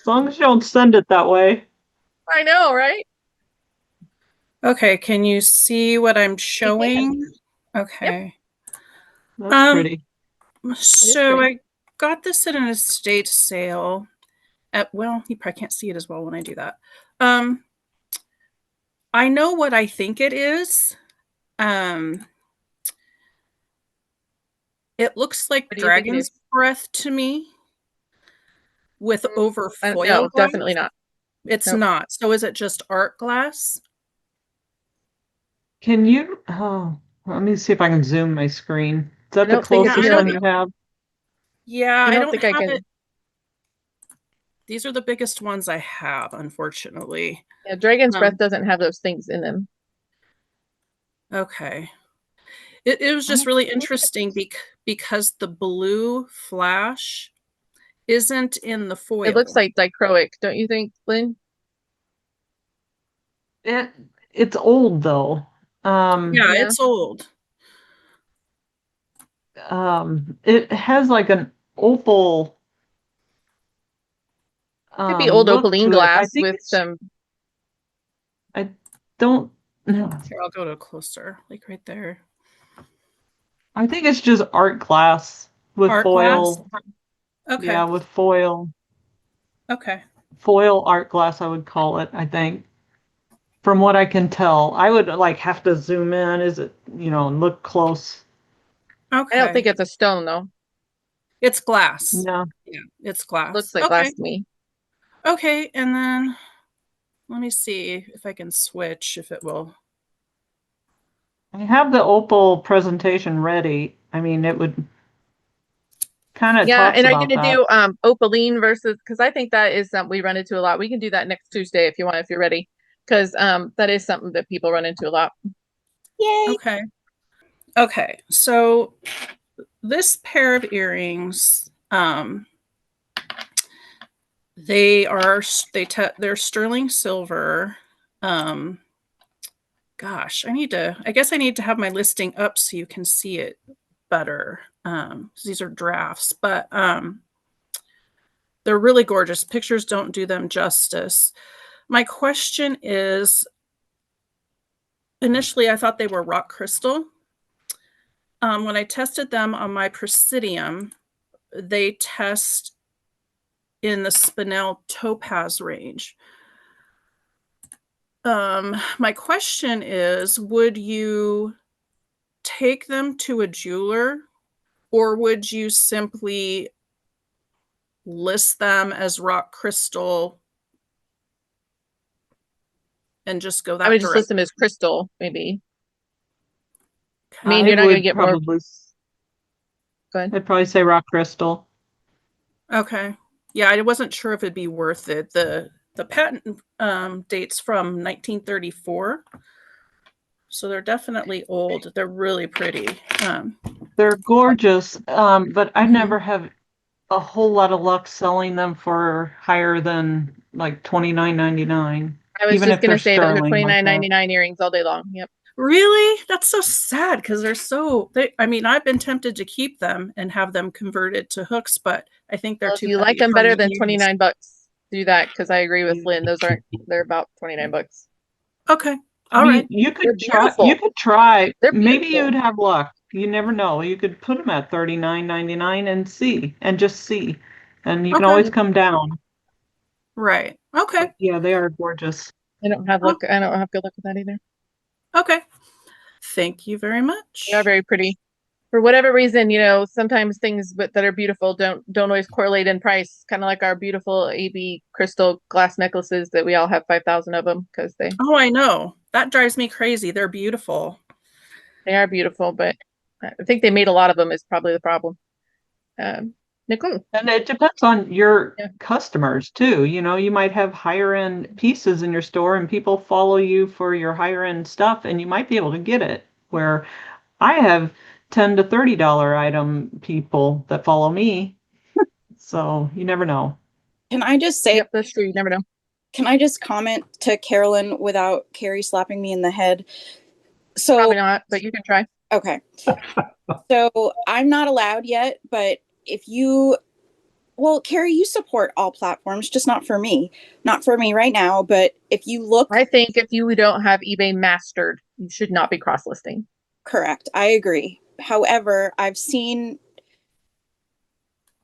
[SPEAKER 1] As long as you don't send it that way.
[SPEAKER 2] I know, right?
[SPEAKER 9] Okay, can you see what I'm showing? Okay.
[SPEAKER 1] That's pretty.
[SPEAKER 9] So
[SPEAKER 2] pretty.
[SPEAKER 9] I got this at an estate sale at, well, you probably can't see it as well when I do that. I know what I think it is. It looks like
[SPEAKER 2] What do you think it
[SPEAKER 9] dragon's
[SPEAKER 2] is?
[SPEAKER 9] breath to me with over foil
[SPEAKER 2] No,
[SPEAKER 9] glass.
[SPEAKER 2] definitely not.
[SPEAKER 9] It's
[SPEAKER 2] Nope.
[SPEAKER 9] not. So is it just art glass?
[SPEAKER 1] Can you, let me see if I can zoom my screen. Is that the
[SPEAKER 2] don't think it's
[SPEAKER 1] closest
[SPEAKER 9] really-
[SPEAKER 1] one you have?
[SPEAKER 9] Yeah,
[SPEAKER 2] I
[SPEAKER 9] I
[SPEAKER 2] don't
[SPEAKER 9] don't
[SPEAKER 2] think I
[SPEAKER 9] have
[SPEAKER 2] can.
[SPEAKER 9] it. These are the biggest ones I have, unfortunately.
[SPEAKER 2] Yeah, dragon's
[SPEAKER 9] Um,
[SPEAKER 2] breath doesn't have those things in them.
[SPEAKER 9] Okay. It was just really interesting because the blue flash isn't in the foil.
[SPEAKER 2] It looks like dichroic, don't you think, Lynn?
[SPEAKER 1] It's old though.
[SPEAKER 9] Yeah,
[SPEAKER 2] Yeah.
[SPEAKER 9] it's old.
[SPEAKER 1] It has like an opal.
[SPEAKER 2] Could be old
[SPEAKER 1] look
[SPEAKER 2] opaline
[SPEAKER 1] to it. I
[SPEAKER 2] glass
[SPEAKER 1] think
[SPEAKER 2] with some.
[SPEAKER 1] I don't know.
[SPEAKER 9] Here, I'll go to closer, like right there.
[SPEAKER 1] I think it's just art glass with
[SPEAKER 9] Art
[SPEAKER 1] foil.
[SPEAKER 9] glass? Okay.
[SPEAKER 1] Yeah, with foil.
[SPEAKER 9] Okay.
[SPEAKER 1] Foil art glass, I would call it, I think. From what I can tell. I would like have to zoom in. Is it, look close?
[SPEAKER 9] Okay.
[SPEAKER 2] I don't think it's a stone though.
[SPEAKER 9] It's glass.
[SPEAKER 1] No.
[SPEAKER 9] Yeah, it's glass.
[SPEAKER 2] Looks like
[SPEAKER 9] okay.
[SPEAKER 2] glass to me.
[SPEAKER 9] Okay, and then let me see if I can switch, if it will.
[SPEAKER 1] I have the opal presentation ready. I mean, it would kind of
[SPEAKER 2] Yeah,
[SPEAKER 1] talks
[SPEAKER 2] and are you
[SPEAKER 1] about
[SPEAKER 2] gonna
[SPEAKER 1] that.
[SPEAKER 2] do opaline versus, because I think that is something we run into a lot. We can do that next Tuesday if you want, if you're ready. Because that is something that people run into a lot.
[SPEAKER 7] Yay.
[SPEAKER 9] Okay. Okay. So this pair of earrings, they're sterling silver. Gosh, I guess I need to have my listing up so you can see it better. These are drafts, but they're really gorgeous. Pictures don't do them justice. My question is, initially I thought they were rock crystal. When I tested them on my Presidium, they test in the spinel topaz range. My question is, would you take them to a jeweler, or would you simply list them as rock crystal and just go
[SPEAKER 2] I
[SPEAKER 9] that
[SPEAKER 2] would just list
[SPEAKER 9] direction?
[SPEAKER 2] them as crystal, maybe. I
[SPEAKER 9] Okay.
[SPEAKER 2] mean,
[SPEAKER 1] I
[SPEAKER 2] you're not gonna
[SPEAKER 1] would
[SPEAKER 2] get more.
[SPEAKER 1] probably,
[SPEAKER 2] Go ahead.
[SPEAKER 1] I'd probably say rock crystal.
[SPEAKER 9] Okay. Yeah, I wasn't sure if it'd be worth it. The patent dates from 1934. So they're definitely old. They're really pretty.
[SPEAKER 1] They're gorgeous, but I
[SPEAKER 9] Mhm.
[SPEAKER 1] never have a whole lot of luck selling them for higher than like $29.99,
[SPEAKER 2] I was
[SPEAKER 1] even
[SPEAKER 2] just
[SPEAKER 1] if they're
[SPEAKER 2] gonna say those are
[SPEAKER 1] sterling like that.
[SPEAKER 2] $29.99 earrings all day long. Yep.
[SPEAKER 9] Really? That's so sad because I mean, I've been tempted to keep them and have them converted to hooks, but I think they're
[SPEAKER 2] Well, if
[SPEAKER 9] too
[SPEAKER 2] you like
[SPEAKER 9] heavy
[SPEAKER 2] them
[SPEAKER 9] for
[SPEAKER 2] better
[SPEAKER 9] me
[SPEAKER 2] than
[SPEAKER 9] to use.
[SPEAKER 2] $29, do that, because I agree with Lynn. They're about $29.
[SPEAKER 9] Okay.
[SPEAKER 1] I
[SPEAKER 9] All
[SPEAKER 1] mean,
[SPEAKER 9] right.
[SPEAKER 1] you
[SPEAKER 2] They're
[SPEAKER 1] could try,
[SPEAKER 2] beautiful. They're
[SPEAKER 1] maybe
[SPEAKER 2] beautiful.
[SPEAKER 1] you'd have luck. You never know. You could put them at $39.99 and see, and just see. And you can
[SPEAKER 9] Okay.
[SPEAKER 1] always come down.
[SPEAKER 9] Right. Okay.
[SPEAKER 1] But yeah, they are gorgeous.
[SPEAKER 2] I don't have
[SPEAKER 9] Oh,
[SPEAKER 2] luck. I don't have good luck with that either.
[SPEAKER 9] okay. Thank you very much.
[SPEAKER 2] They are very pretty. For whatever reason, sometimes things that are beautiful don't always correlate in price. Kind of like our beautiful AB crystal glass necklaces that we all have 5,000 of them because
[SPEAKER 9] Oh, I know. That drives me crazy. They're beautiful.
[SPEAKER 2] they are beautiful, but I think they made a lot of them is probably the problem. Nicole.
[SPEAKER 1] And it depends on your
[SPEAKER 2] Yeah.
[SPEAKER 1] customers too. You might have higher end pieces in your store and people follow you for your higher end stuff and you might be able to get it. Where I have $10 to $30 item people that follow me. So you never know.
[SPEAKER 7] Can I just say,
[SPEAKER 2] Yep, that's true. You never know.
[SPEAKER 7] can I just comment to Carolyn without Carrie slapping me in the head? So,
[SPEAKER 2] Probably not, but you can try.
[SPEAKER 7] okay. So I'm not allowed yet, but well, Carrie, you support all platforms, just not for me. Not for me right now, but if you look,
[SPEAKER 2] I think if you don't have eBay mastered, you should not be cross-listing.
[SPEAKER 7] correct, I agree. However, I've seen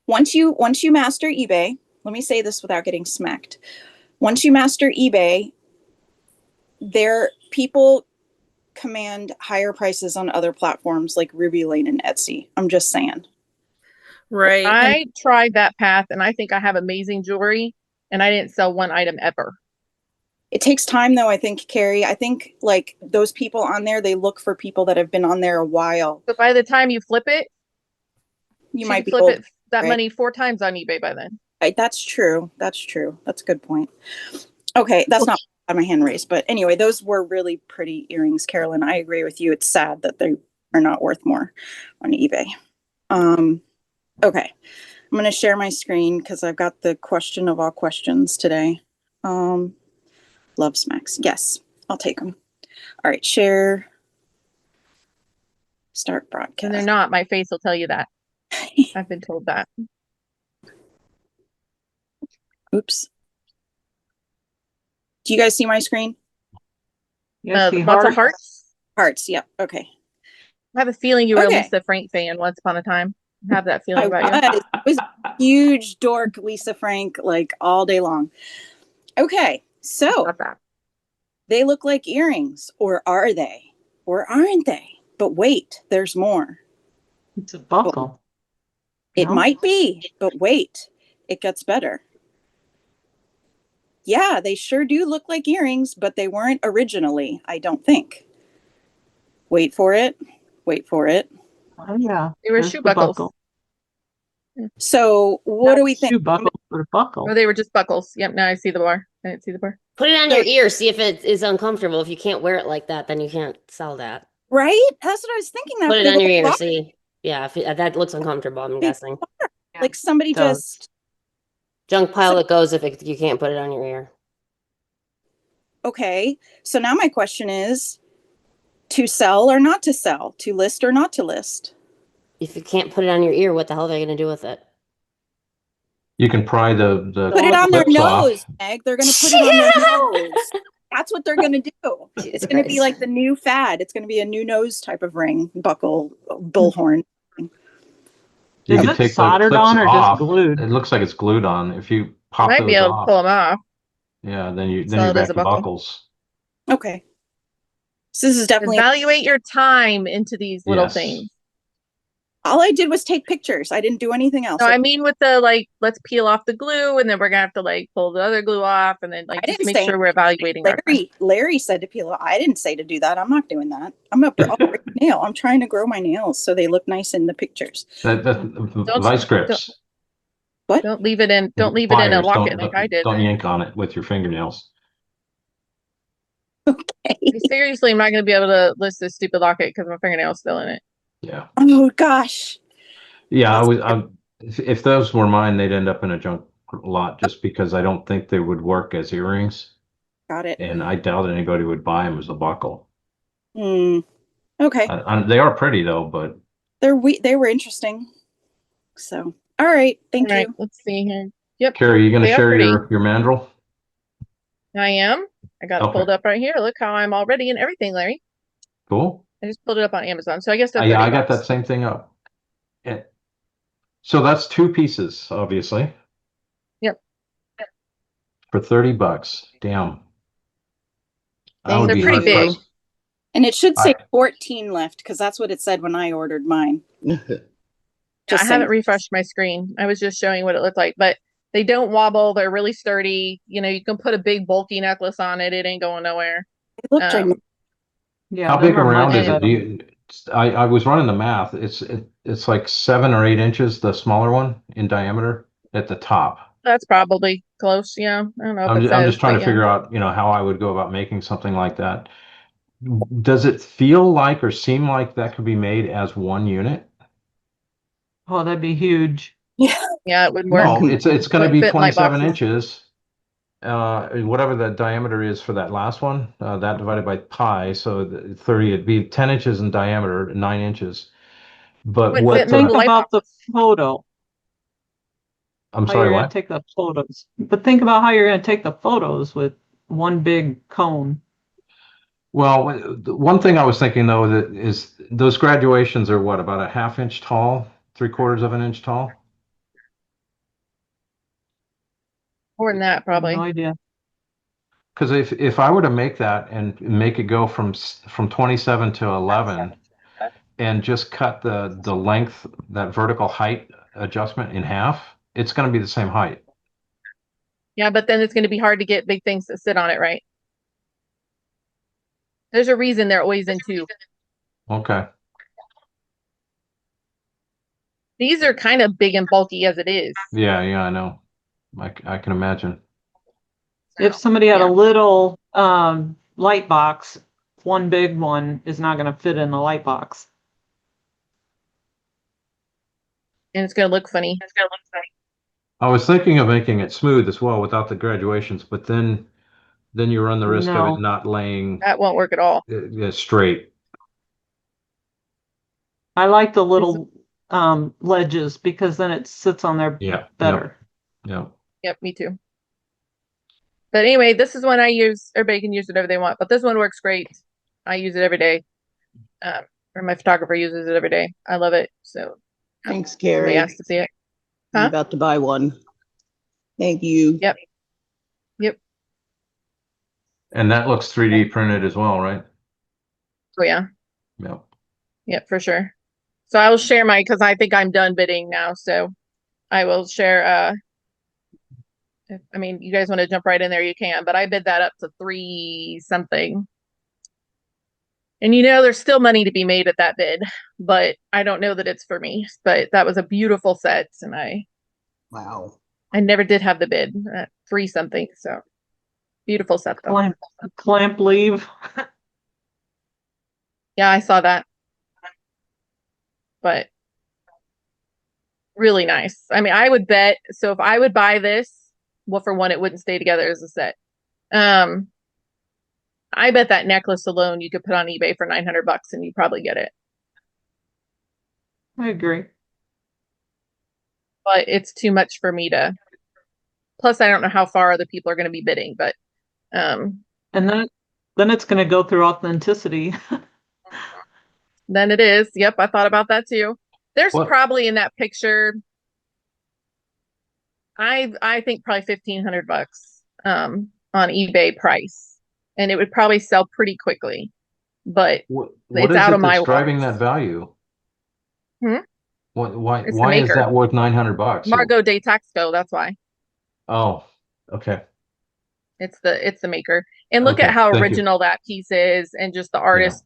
[SPEAKER 7] once you master eBay, let me say this without getting smacked. Once you master eBay, people command higher prices on other platforms like Ruby Lane and Etsy. I'm just saying.
[SPEAKER 9] Right. And
[SPEAKER 2] I tried that path and I think I have amazing jewelry and I didn't sell one item ever.
[SPEAKER 7] It takes time though, I think, Carrie. I think like those people on there, they look for people that have been on there a while.
[SPEAKER 2] But by the time you flip it,
[SPEAKER 7] You
[SPEAKER 2] she
[SPEAKER 7] might
[SPEAKER 2] could
[SPEAKER 7] be
[SPEAKER 2] flip
[SPEAKER 7] old,
[SPEAKER 2] it that
[SPEAKER 7] right?
[SPEAKER 2] money 4 times on eBay by then.
[SPEAKER 7] That's true. That's true. That's a good point. Okay, that's not on my hand raised, but anyway, those were really pretty earrings, Carolyn. I agree with you. It's sad that they are not worth more on eBay. Okay, I'm going to share my screen because I've got the question of all questions today. Love smacks. Yes, I'll take them. All right, share. Start broadcast.
[SPEAKER 2] And they're not. My face will tell you that. I've been told that.
[SPEAKER 7] Oops. Do you guys see my screen?
[SPEAKER 1] Yes, see
[SPEAKER 2] Lots of
[SPEAKER 1] hearts.
[SPEAKER 2] hearts.
[SPEAKER 7] Hearts. Yep. Okay.
[SPEAKER 2] I have a feeling you were a
[SPEAKER 7] Okay.
[SPEAKER 2] Lisa Frank fan once upon a time. I have that feeling
[SPEAKER 7] I
[SPEAKER 2] about you.
[SPEAKER 7] was a huge dork, Lisa Frank, like all day long. Okay, so
[SPEAKER 2] Love that.
[SPEAKER 7] they look like earrings, or are they? Or aren't they? But wait, there's more.
[SPEAKER 1] It's a buckle.
[SPEAKER 7] It
[SPEAKER 1] No?
[SPEAKER 7] might be, but wait, it gets better. Yeah, they sure do look like earrings, but they weren't originally, I don't think. Wait for it. Wait for it.
[SPEAKER 1] Oh, yeah.
[SPEAKER 2] They were
[SPEAKER 1] There's
[SPEAKER 2] shoe
[SPEAKER 1] the
[SPEAKER 2] buckles.
[SPEAKER 1] buckle.
[SPEAKER 7] So what do we think?
[SPEAKER 1] Shoe buckle or buckle.
[SPEAKER 2] Or they were just buckles. Yep, now I see the bar. I didn't see the bar.
[SPEAKER 5] Put it on
[SPEAKER 7] So-
[SPEAKER 5] your ear, see if it is uncomfortable. If you can't wear it like that, then you can't sell that.
[SPEAKER 7] Right? That's what I was thinking. That
[SPEAKER 5] Put it
[SPEAKER 7] big
[SPEAKER 5] on your
[SPEAKER 7] old
[SPEAKER 5] ear,
[SPEAKER 7] box,
[SPEAKER 5] see. Yeah, if that looks uncomfortable, I'm guessing.
[SPEAKER 7] like somebody
[SPEAKER 1] does.
[SPEAKER 7] just
[SPEAKER 5] Junk pile it goes if you can't put it on your ear.
[SPEAKER 7] okay. So now my question is to sell or not to sell, to list or not to list.
[SPEAKER 5] If you can't put it on your ear, what the hell are they going to do with it?
[SPEAKER 4] You can pry the
[SPEAKER 7] Put it on their
[SPEAKER 4] clips off.
[SPEAKER 7] nose, Meg. They're going to put it on their nose. That's what they're going to do.
[SPEAKER 5] Jesus
[SPEAKER 7] It's going to be
[SPEAKER 5] Christ.
[SPEAKER 7] like the new fad. It's going to be a new nose type of ring, buckle, bullhorn.
[SPEAKER 4] You
[SPEAKER 1] Is
[SPEAKER 4] can
[SPEAKER 1] it
[SPEAKER 4] take the
[SPEAKER 1] soldered
[SPEAKER 4] clips
[SPEAKER 1] on or just
[SPEAKER 4] off.
[SPEAKER 1] glued?
[SPEAKER 4] It looks like it's glued on. If you pop
[SPEAKER 2] Might be
[SPEAKER 4] those
[SPEAKER 2] able to
[SPEAKER 4] off,
[SPEAKER 2] pull them off.
[SPEAKER 4] yeah, then you're
[SPEAKER 2] Sell it
[SPEAKER 4] back
[SPEAKER 2] as a
[SPEAKER 4] to
[SPEAKER 2] buckle.
[SPEAKER 4] buckles.
[SPEAKER 7] Okay. So this is definitely
[SPEAKER 2] Evaluate your time into these little
[SPEAKER 4] Yes.
[SPEAKER 2] things.
[SPEAKER 7] all I did was take pictures. I didn't do anything else.
[SPEAKER 2] No, I mean with the like, let's peel off the glue, and then we're gonna have to like pull the other glue off, and then like
[SPEAKER 7] I
[SPEAKER 2] just
[SPEAKER 7] didn't
[SPEAKER 2] make
[SPEAKER 7] say
[SPEAKER 2] sure we're evaluating our time.
[SPEAKER 7] Larry said to peel. I didn't say to do that. I'm not doing that. I'll break a nail. I'm trying to grow my nails so they look nice in the pictures.
[SPEAKER 4] Vice grips.
[SPEAKER 7] What?
[SPEAKER 2] Don't leave it in. Don't leave it in a
[SPEAKER 4] Pliers,
[SPEAKER 2] locket like I did.
[SPEAKER 4] Don't yank on it with your fingernails.
[SPEAKER 2] Seriously, I'm not gonna be able to list this stupid locket because my fingernail's still in it.
[SPEAKER 4] Yeah.
[SPEAKER 7] Oh gosh.
[SPEAKER 4] Yeah,
[SPEAKER 7] That's-
[SPEAKER 4] if those were mine, they'd end up in a junk lot just because I don't think they would work as earrings.
[SPEAKER 7] Got it.
[SPEAKER 4] And I doubt anybody would buy them as a buckle.
[SPEAKER 7] Okay.
[SPEAKER 4] They are pretty though, but
[SPEAKER 7] They were interesting. So all right. Thank
[SPEAKER 2] All right,
[SPEAKER 7] you.
[SPEAKER 2] let's see here. Yep,
[SPEAKER 4] Carrie, you gonna
[SPEAKER 2] They are
[SPEAKER 4] share
[SPEAKER 2] pretty.
[SPEAKER 4] your mandrel?
[SPEAKER 2] I am. I got it
[SPEAKER 4] Okay.
[SPEAKER 2] pulled up right here. Look how I'm all ready and everything, Larry.
[SPEAKER 4] Cool.
[SPEAKER 2] I just pulled it up on Amazon, so I guess that's
[SPEAKER 4] Yeah, I
[SPEAKER 2] 30
[SPEAKER 4] got
[SPEAKER 2] bucks.
[SPEAKER 4] that same thing up. Yeah. So that's 2 pieces, obviously.
[SPEAKER 2] Yep.
[SPEAKER 4] For 30 bucks. Damn. I would
[SPEAKER 2] They're
[SPEAKER 4] be
[SPEAKER 2] pretty
[SPEAKER 4] hard
[SPEAKER 2] big.
[SPEAKER 4] pressed.
[SPEAKER 7] And it should say 14 left because that's what it said when I ordered mine.
[SPEAKER 2] Yeah,
[SPEAKER 7] Just
[SPEAKER 2] I haven't
[SPEAKER 7] saying.
[SPEAKER 2] refreshed my screen. I was just showing what it looked like, but they don't wobble. They're really sturdy. You know, you can put a big bulky necklace on it. It ain't going nowhere.
[SPEAKER 7] It looked ginormous.
[SPEAKER 1] Yeah,
[SPEAKER 4] How
[SPEAKER 1] them
[SPEAKER 4] big
[SPEAKER 1] are
[SPEAKER 4] around
[SPEAKER 1] much
[SPEAKER 4] is it?
[SPEAKER 1] better.
[SPEAKER 4] I was running the math. It's like 7 or 8 inches, the smaller one in diameter at the top.
[SPEAKER 2] That's probably close. Yeah, I don't know if it
[SPEAKER 4] I'm
[SPEAKER 2] says,
[SPEAKER 4] just trying
[SPEAKER 2] but
[SPEAKER 4] to
[SPEAKER 2] yeah.
[SPEAKER 4] figure out, how I would go about making something like that. Does it feel like or seem like that could be made as one unit?
[SPEAKER 1] Oh, that'd be huge.
[SPEAKER 2] Yeah, it would work.
[SPEAKER 4] No, it's going to
[SPEAKER 2] Wouldn't
[SPEAKER 4] be
[SPEAKER 2] fit in light
[SPEAKER 4] 27
[SPEAKER 2] boxes.
[SPEAKER 4] inches. Whatever the diameter is for that last one, that divided by pi, so 30, it'd be 10 inches in diameter, 9 inches. But
[SPEAKER 2] Wouldn't
[SPEAKER 4] what,
[SPEAKER 2] fit in
[SPEAKER 1] Think
[SPEAKER 2] the light
[SPEAKER 1] about the
[SPEAKER 2] boxes.
[SPEAKER 1] photo.
[SPEAKER 4] I'm
[SPEAKER 1] How
[SPEAKER 4] sorry,
[SPEAKER 1] you're gonna
[SPEAKER 4] what?
[SPEAKER 1] take the photos. But think about how you're gonna take the photos with one big cone.
[SPEAKER 4] Well, the one thing I was thinking though, that is those graduations are what, about a ½ inch tall, 3/4 of an inch tall?
[SPEAKER 2] More than that,
[SPEAKER 1] I have
[SPEAKER 2] probably.
[SPEAKER 1] no idea.
[SPEAKER 4] Because if I were to make that and make it go from 27 to 11 and just cut the length, that vertical height adjustment in half, it's going to be the same height.
[SPEAKER 2] Yeah, but then it's going to be hard to get big things to sit on it, right? There's a reason they're always in two.
[SPEAKER 4] Okay.
[SPEAKER 2] These are kind of big and bulky as it is.
[SPEAKER 4] Yeah, I know. I can imagine.
[SPEAKER 1] If somebody had
[SPEAKER 2] Yeah.
[SPEAKER 1] a little light box, one big one is not gonna fit in the light box.
[SPEAKER 2] And it's going to look funny.
[SPEAKER 4] I was thinking of making it smooth as well without the graduations, but then you run the risk of
[SPEAKER 1] No.
[SPEAKER 4] it not laying
[SPEAKER 2] That won't work at all.
[SPEAKER 4] straight.
[SPEAKER 1] I like the little ledges because then it sits on there
[SPEAKER 4] Yeah.
[SPEAKER 1] better.
[SPEAKER 4] Yeah.
[SPEAKER 2] Yep, me too. But anyway, this is one I use. Everybody can use whatever they want, but this one works great. I use it every day. Or my photographer uses it every day. I love it. So
[SPEAKER 10] Thanks,
[SPEAKER 2] somebody
[SPEAKER 10] Carrie.
[SPEAKER 2] asked to see it.
[SPEAKER 10] I'm
[SPEAKER 2] Huh?
[SPEAKER 10] about to buy one. Thank you.
[SPEAKER 2] Yep.
[SPEAKER 4] And that looks 3D printed as well, right?
[SPEAKER 2] Oh yeah.
[SPEAKER 4] Yeah.
[SPEAKER 2] Yep, for sure. So I will share my, because I think I'm done bidding now. So I will share, I mean, you guys want to jump right in there, you can, but I bid that up to 3 something. And there's still money to be made at that bid, but I don't know that it's for me. But that was a beautiful set, and
[SPEAKER 10] Wow.
[SPEAKER 2] I never did have the bid at 3 something. So beautiful set though.
[SPEAKER 1] Clamp leave.
[SPEAKER 2] Yeah, I saw that. But really nice. I mean, I would bet, so if I would buy this, well, for one, it wouldn't stay together as a set. I bet that necklace alone you could put on eBay for $900 and you probably get it.
[SPEAKER 1] I agree.
[SPEAKER 2] But it's too much for me to. Plus, I don't know how far other people are going to be bidding, but
[SPEAKER 1] And then it's going to go through authenticity.
[SPEAKER 2] then it is. Yep, I thought about that too. There's
[SPEAKER 4] What?
[SPEAKER 2] probably in that picture, I think probably $1,500 on eBay price, and it would probably sell pretty quickly. But
[SPEAKER 4] What
[SPEAKER 2] it's
[SPEAKER 4] is
[SPEAKER 2] out
[SPEAKER 4] it
[SPEAKER 2] of my
[SPEAKER 4] that's driving that
[SPEAKER 2] waters.
[SPEAKER 4] value?
[SPEAKER 2] Hmm?
[SPEAKER 4] Why
[SPEAKER 2] It's the
[SPEAKER 4] why is
[SPEAKER 2] maker.
[SPEAKER 4] that worth $900?
[SPEAKER 2] Margot de Taxco, that's why.
[SPEAKER 4] Oh, okay.
[SPEAKER 2] It's the maker. And look at
[SPEAKER 4] Okay,
[SPEAKER 2] how
[SPEAKER 4] thank you.
[SPEAKER 2] original that piece is, and just the artist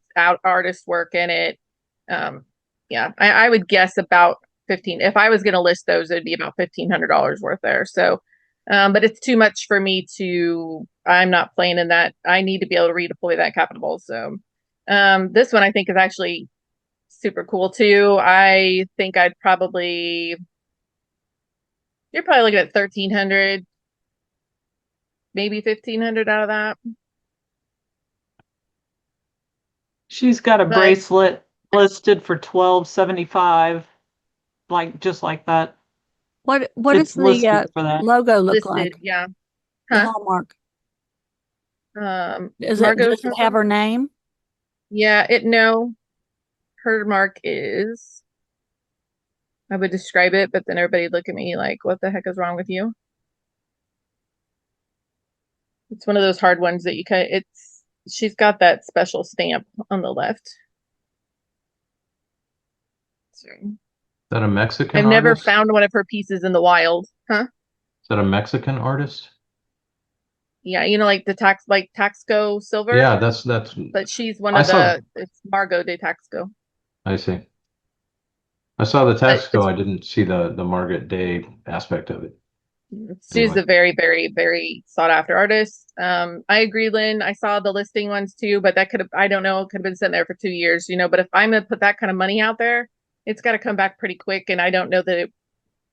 [SPEAKER 2] work in it. Yeah, I would guess about 15. If I was going to list those, it'd be about $1,500 worth there. So, but it's too much for me to. I'm not playing in that. I need to be able to redeploy that capital. So, this one I think is actually super cool too. I think you're probably looking at 1,300, maybe 1,500 out of that.
[SPEAKER 1] She's got a
[SPEAKER 2] But
[SPEAKER 1] bracelet listed for $12.75, just like that.
[SPEAKER 6] What
[SPEAKER 1] It's
[SPEAKER 6] does the
[SPEAKER 1] listed for that.
[SPEAKER 6] logo look
[SPEAKER 2] listed,
[SPEAKER 6] like?
[SPEAKER 2] yeah.
[SPEAKER 6] The
[SPEAKER 2] Huh?
[SPEAKER 6] hallmark. Does
[SPEAKER 2] Margot's
[SPEAKER 6] it have her name?
[SPEAKER 2] Yeah, her mark is, I would describe it, but then everybody look at me like, what the heck is wrong with you? It's one of those hard ones that she's got that special stamp on the left. Sorry.
[SPEAKER 4] Is that a Mexican
[SPEAKER 2] I've never
[SPEAKER 4] artist?
[SPEAKER 2] found one of her pieces in the wild. Huh?
[SPEAKER 4] Is that a Mexican artist?
[SPEAKER 2] Yeah, like Taxco Silver.
[SPEAKER 4] Yeah, that's
[SPEAKER 2] But she's one
[SPEAKER 4] I
[SPEAKER 2] of
[SPEAKER 4] saw
[SPEAKER 2] it's Margot de Taxco.
[SPEAKER 4] I see. I saw the
[SPEAKER 2] But
[SPEAKER 4] Taxco. I didn't see the Margaret Day aspect of it.
[SPEAKER 2] she's
[SPEAKER 4] Anyway.
[SPEAKER 2] a very, very, very sought after artist. I agree, Lynn. I saw the listing ones too, but that I don't know, could have been sitting there for 2 years, but if I'm gonna put that kind of money out there, it's got to come back pretty quick. And I don't know that it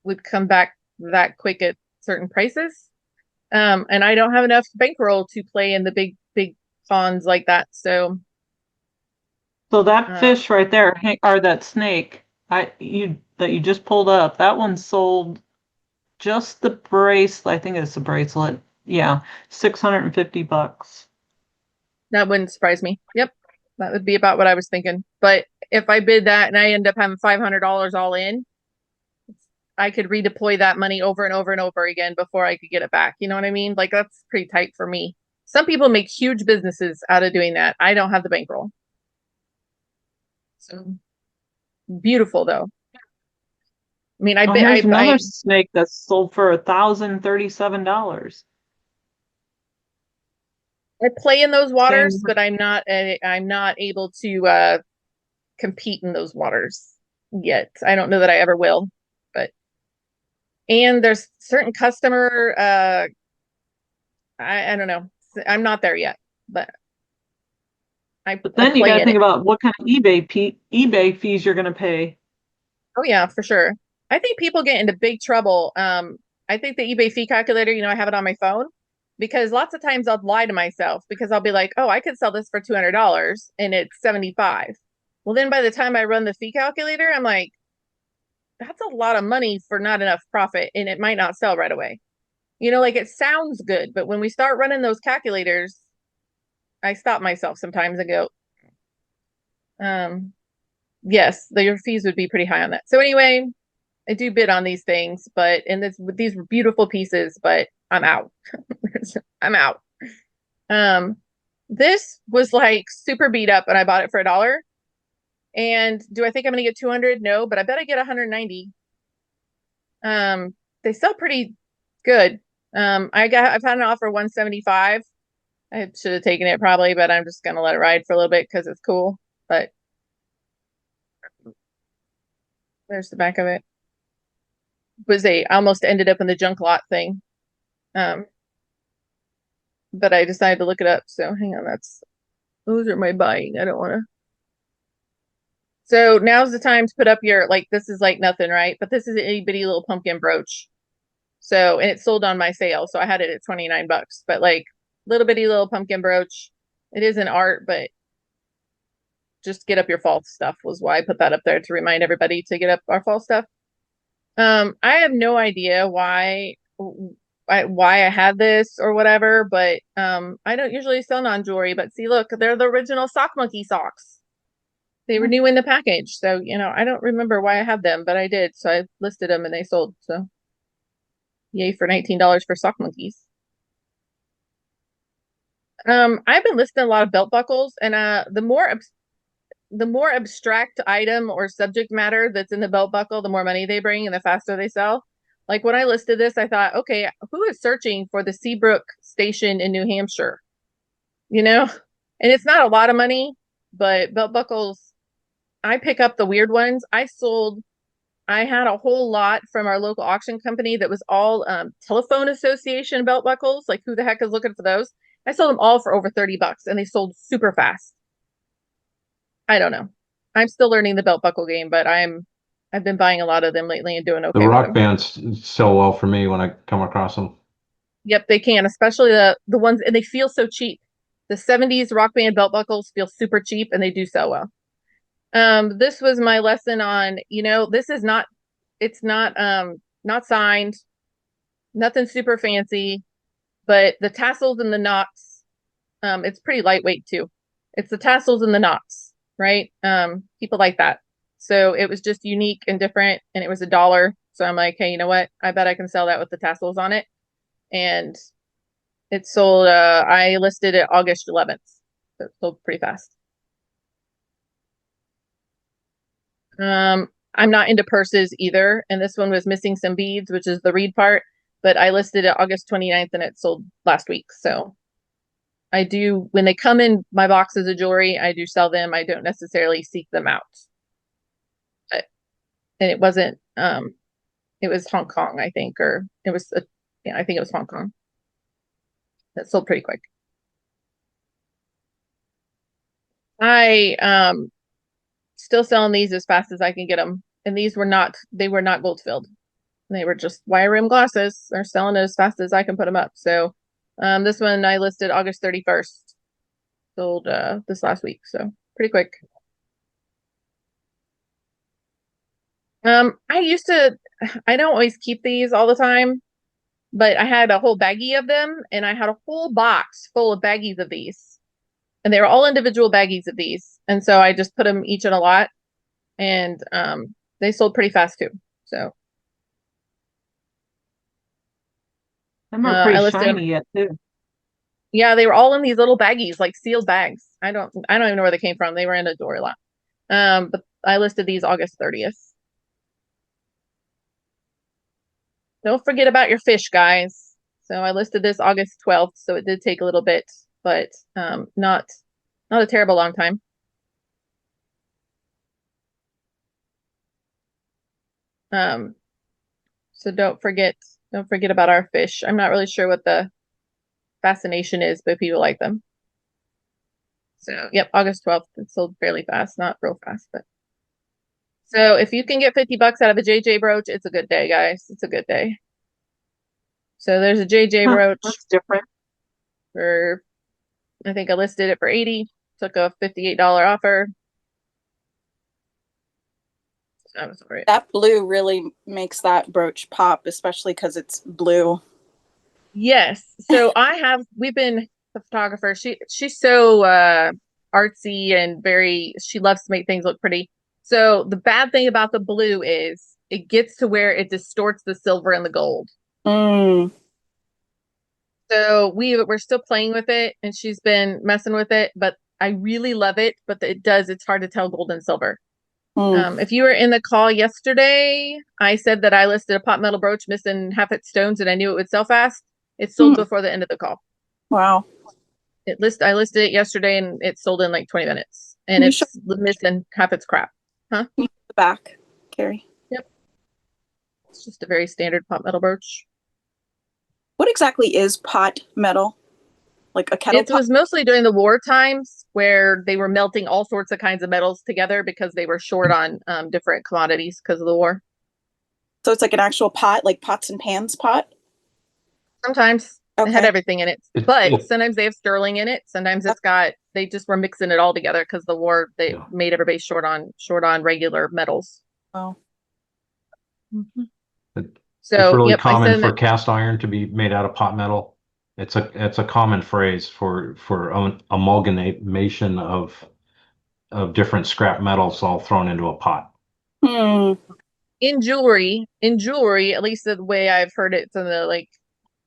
[SPEAKER 2] would come back that quick at certain prices. And I don't have enough bankroll to play in the big funds like that. So
[SPEAKER 1] that fish right there, or that snake, that you just pulled up, that one sold just the bracelet. I think it's a bracelet. Yeah, $650.
[SPEAKER 2] that wouldn't surprise me. Yep. That would be about what I was thinking. But if I bid that and I end up having $500 all in, I could redeploy that money over and over and over again before I could get it back. You know what I mean? Like, that's pretty tight for me. Some people make huge businesses out of doing that. I don't have the bankroll. So beautiful though. I mean,
[SPEAKER 1] Here's another snake that's sold for $1,037.
[SPEAKER 2] I play in those waters, but I'm not able to compete in those waters yet. I don't know that I ever will, and there's certain customer, I don't know. I'm not there yet, but
[SPEAKER 1] then you got to think about what kind of eBay fees you're going to pay.
[SPEAKER 2] Oh yeah, for sure. I think people get into big trouble. I think the eBay fee calculator, I have it on my phone, because lots of times I'll lie to myself, because I'll be like, oh, I could sell this for $200 and it's 75. Well, then by the time I run the fee calculator, I'm like, that's a lot of money for not enough profit, and it might not sell right away. Like, it sounds good, but when we start running those calculators, I stop myself sometimes and go, yes, your fees would be pretty high on that. So anyway, I do bid on these things, these were beautiful pieces, but I'm out. I'm out. This was like super beat up, and I bought it for $1. And do I think I'm going to get 200? No, but I bet I get 190. They sell pretty good. I've had an offer 175. I should have taken it probably, but I'm just gonna let it ride for a little bit because it's cool. But there's the back of it. I almost ended up in the junk lot thing. But I decided to look it up. So hang on, those are my buying. I don't want to. So now's the time to put up your, like, this is like nothing, right? But this is an itty bitty little pumpkin brooch. So, and it sold on my sale. So I had it at 29 bucks, but like little bitty little pumpkin brooch. It is an art, but just get up your fall stuff was why I put that up there to remind everybody to get up our fall stuff. I have no idea why I had this or whatever, but I don't usually sell non-jewelry, but see, look, they're the original Sock Monkey socks. They were new in the package. So, I don't remember why I had them, but I did. So I listed them and they sold. So yay for $19 for Sock Monkeys. I've been listing a lot of belt buckles, and the more abstract item or subject matter that's in the belt buckle, the more money they bring and the faster they sell. Like when I listed this, I thought, okay, who is searching for the Seabrook station in New Hampshire? And it's not a lot of money, but belt buckles, I pick up the weird ones. I had a whole lot from our local auction company that was all telephone association belt buckles. Like who the heck is looking for those? I sold them all for over 30 bucks and they sold super fast. I don't know. I'm still learning the belt buckle game, but I've been buying a lot of them lately and doing okay.
[SPEAKER 4] The rock bands sell well for me when I come across them.
[SPEAKER 2] Yep, they can, especially the ones, and they feel so cheap. The 70s rock band belt buckles feel super cheap and they do sell well. This was my lesson on, this is not, it's not signed, nothing super fancy, but the tassels and the knots, it's pretty lightweight too. It's the tassels and the knots, right? People like that. So it was just unique and different, and it was $1. So I'm like, hey, you know what? I bet I can sell that with the tassels on it. And it sold, I listed it August 11th. So it sold pretty fast. I'm not into purses either. And this one was missing some beads, which is the reed part, but I listed it August 29th and it sold last week. So I do, when they come in my boxes of jewelry, I do sell them. I don't necessarily seek them out. And it wasn't, it was Hong Kong, I think, or it was, I think it was Hong Kong. That sold pretty quick. I, still selling these as fast as I can get them. And they were not gold filled. They were just wire rim glasses. They're selling as fast as I can put them up. So, this one I listed August 31st. Sold, this last week. So pretty quick. I don't always keep these all the time, but I had a whole baggie of them and I had a whole box full of baggies of these. And they were all individual baggies of these. And so I just put them each in a lot and they sold pretty fast too. So
[SPEAKER 1] Them are pretty shiny yet too.
[SPEAKER 2] Yeah, they were all in these little baggies, like sealed bags. I don't even know where they came from. They were in a jewelry lot. But I listed these August 30th. Don't forget about your fish, guys. So I listed this August 12th, so it did take a little bit, but not a terrible long time. So don't forget about our fish. I'm not really sure what the fascination is, but people like them. So yep, August 12th. It sold fairly fast, not real fast, but so if you can get 50 bucks out of a JJ brooch, it's a good day, guys. It's a good day. So there's a JJ brooch.
[SPEAKER 1] That's different.
[SPEAKER 2] For, I think I listed it for 80, took a $58 offer. That was great.
[SPEAKER 7] That blue really makes that brooch pop, especially because it's blue.
[SPEAKER 2] Yes. So we've been the photographer. She's so artsy and she loves to make things look pretty. So the bad thing about the blue is it gets to where it distorts the silver and the gold. So we're still playing with it and she's been messing with it, but I really love it. But it's hard to tell gold and silver. If you were in the call yesterday, I said that I listed a pot metal brooch missing half its stones and I knew it would sell fast. It sold before the end of the call.
[SPEAKER 7] Wow.
[SPEAKER 2] I listed it yesterday and it sold in like 20 minutes. And
[SPEAKER 7] Can you
[SPEAKER 2] it's missing half its crap.
[SPEAKER 7] The back, Carrie.
[SPEAKER 2] It's just a very standard pot metal brooch.
[SPEAKER 7] What exactly is pot metal? Like a kettle
[SPEAKER 2] It
[SPEAKER 7] pot?
[SPEAKER 2] was mostly during the war times where they were melting all sorts of kinds of metals together because they were short on different commodities because of the war.
[SPEAKER 7] So it's like an actual pot, like pots and pans pot?
[SPEAKER 2] Sometimes it had
[SPEAKER 7] Okay.
[SPEAKER 2] everything in it, but sometimes they have sterling in it. Sometimes it's got, they just were mixing it all together because the war, they made everybody short on regular metals.
[SPEAKER 7] Oh.
[SPEAKER 4] It's
[SPEAKER 2] So
[SPEAKER 4] really
[SPEAKER 2] yep, I
[SPEAKER 4] common
[SPEAKER 2] said
[SPEAKER 4] for
[SPEAKER 2] that.
[SPEAKER 4] cast iron to be made out of pot metal. It's a common phrase for an amalgamation of different scrap metals all thrown into a pot.
[SPEAKER 7] Hmm.
[SPEAKER 2] In jewelry, at least the way I've heard it from the like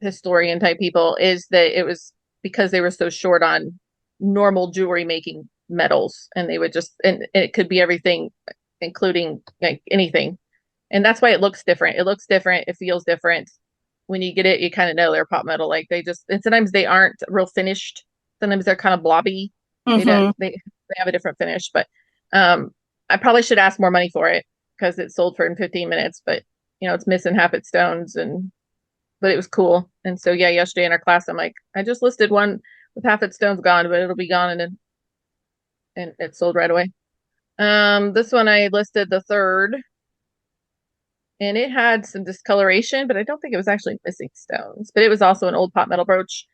[SPEAKER 2] historian type people, is that it was because they were so short on normal jewelry making metals, and they would just, and it could be everything, including like anything. And that's why it looks different. It looks different. It feels different. When you get it, you kind of know they're pot metal. Like they just, and sometimes they aren't real finished. Sometimes they're kind of blobby. They don't, they have a different finish, but I probably should ask more money for it because it sold for in 15 minutes, but you know, it's missing half its stones, and but it was cool. And so yeah, yesterday in our class, I'm like, I just listed one with half its stones gone, but it'll be gone, and it sold right away. This one I listed the third, and it had some discoloration, but I don't think it was actually missing stones, but it was also an old pot metal brooch.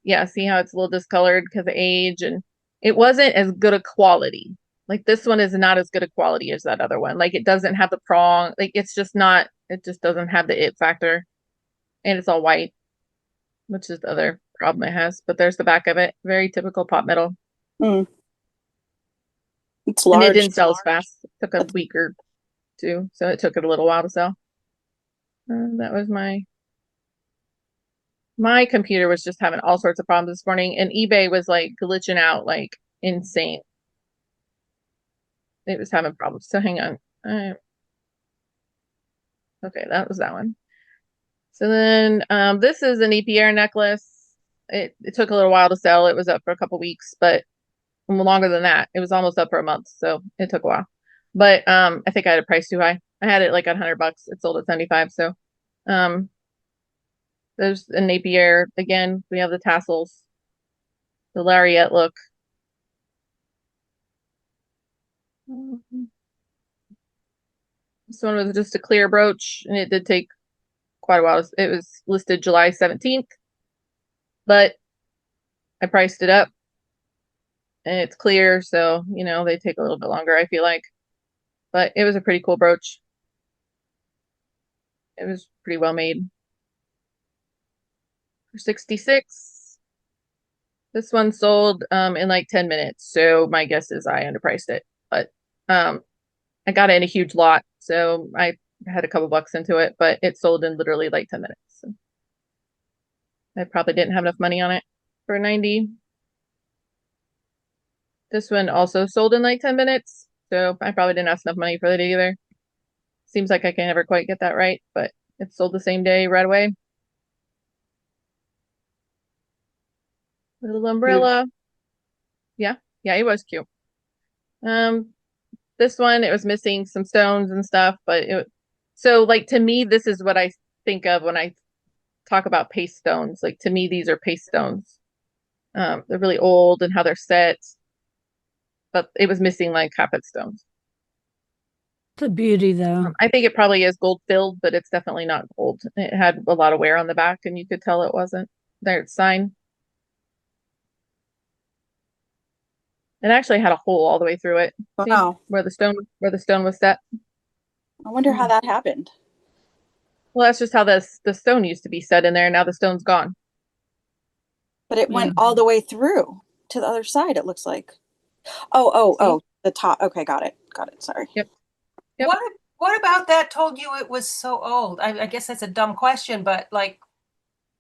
[SPEAKER 2] Yeah, see how it's a little discolored because of age, and it wasn't as good a quality. Like this one is not as good a quality as that other one. Like it doesn't have the prong, like it's just not, it just doesn't have the it factor. And it's all white, which is the other problem it has. But there's the back of it. Very typical pot metal.
[SPEAKER 7] Hmm. It's
[SPEAKER 2] And
[SPEAKER 7] large.
[SPEAKER 2] it didn't sell as fast. It took a week or two, so it took it a little while to sell. That was my computer was just having all sorts of problems this morning, and eBay was like glitching out like insane. It was having problems. So hang on. Okay, that was that one. So then this is an EPR necklace. It took a little while to sell. It was up for a couple weeks, but longer than that. It was almost up for a month, so it took a while. But I think I had a price too high. I had it like at $100. It sold at 75. So there's a Napier again. We have the tassels, the lariat look. This one was just a clear brooch, and it did take quite a while. It was listed July 17th, but I priced it up, and it's clear, so you know they take a little bit longer, I feel like. But it was a pretty cool brooch. It was pretty well made. For 66. This one sold in like 10 minutes, so my guess is I underpriced it. But I got it in a huge lot, so I had a couple bucks into it, but it sold in literally like 10 minutes. So I probably didn't have enough money on it for 90. This one also sold in like 10 minutes, so I probably didn't ask enough money for that either. Seems like I can never quite get that right, but it sold the same day right away. Little umbrella. Yeah, it was cute. This one, it was missing some stones and stuff, but so like to me, this is what I think of when I talk about paste stones. Like to me, these are paste stones. They're really old and how they're set, but it was missing like half its stones.
[SPEAKER 6] It's a beauty though.
[SPEAKER 2] I think it probably is gold filled, but it's definitely not gold. It had a lot of wear on the back, and you could tell it wasn't. There's sign. It actually had a hole all the way through it. See,
[SPEAKER 7] Wow.
[SPEAKER 2] where the stone was set.
[SPEAKER 7] I wonder how that happened.
[SPEAKER 2] Well, that's just how the stone used to be set in there. Now the stone's gone.
[SPEAKER 7] But it went all the way through to the other side, it looks like. Oh, the top. Okay, got it. Sorry.
[SPEAKER 2] Yep.
[SPEAKER 3] What about that told you it was so old? I guess that's a dumb question, but like,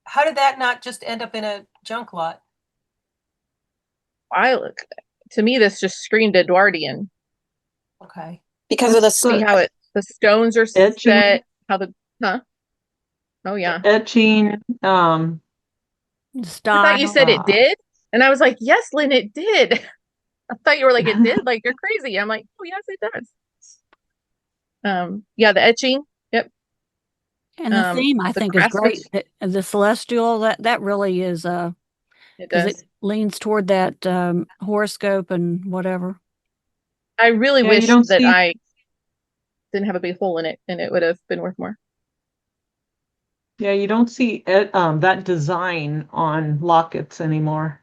[SPEAKER 3] how did that not just end up in a junk lot?
[SPEAKER 2] To me, this just screamed Edwardian.
[SPEAKER 3] Okay.
[SPEAKER 7] Because of the
[SPEAKER 2] See how the stones are
[SPEAKER 1] etching.
[SPEAKER 2] set, how oh yeah.
[SPEAKER 1] Etching,
[SPEAKER 2] I thought you said it did. And I was like, yes, Lynn, it did. I thought you were like, it did? Like, you're crazy. I'm like, oh, yes, it does. Yeah, the etching. Yep.
[SPEAKER 6] And the theme, I
[SPEAKER 2] the
[SPEAKER 6] think, is great.
[SPEAKER 2] craftsmanship,
[SPEAKER 6] The celestial, that really is,
[SPEAKER 2] it
[SPEAKER 6] because
[SPEAKER 2] does.
[SPEAKER 6] it leans toward that horoscope and whatever.
[SPEAKER 2] I really
[SPEAKER 1] Yeah,
[SPEAKER 2] wish
[SPEAKER 1] you don't
[SPEAKER 2] that
[SPEAKER 1] see
[SPEAKER 2] I didn't have a big hole in it and it would have been worth more.
[SPEAKER 1] yeah, you don't see it, that design on lockets anymore.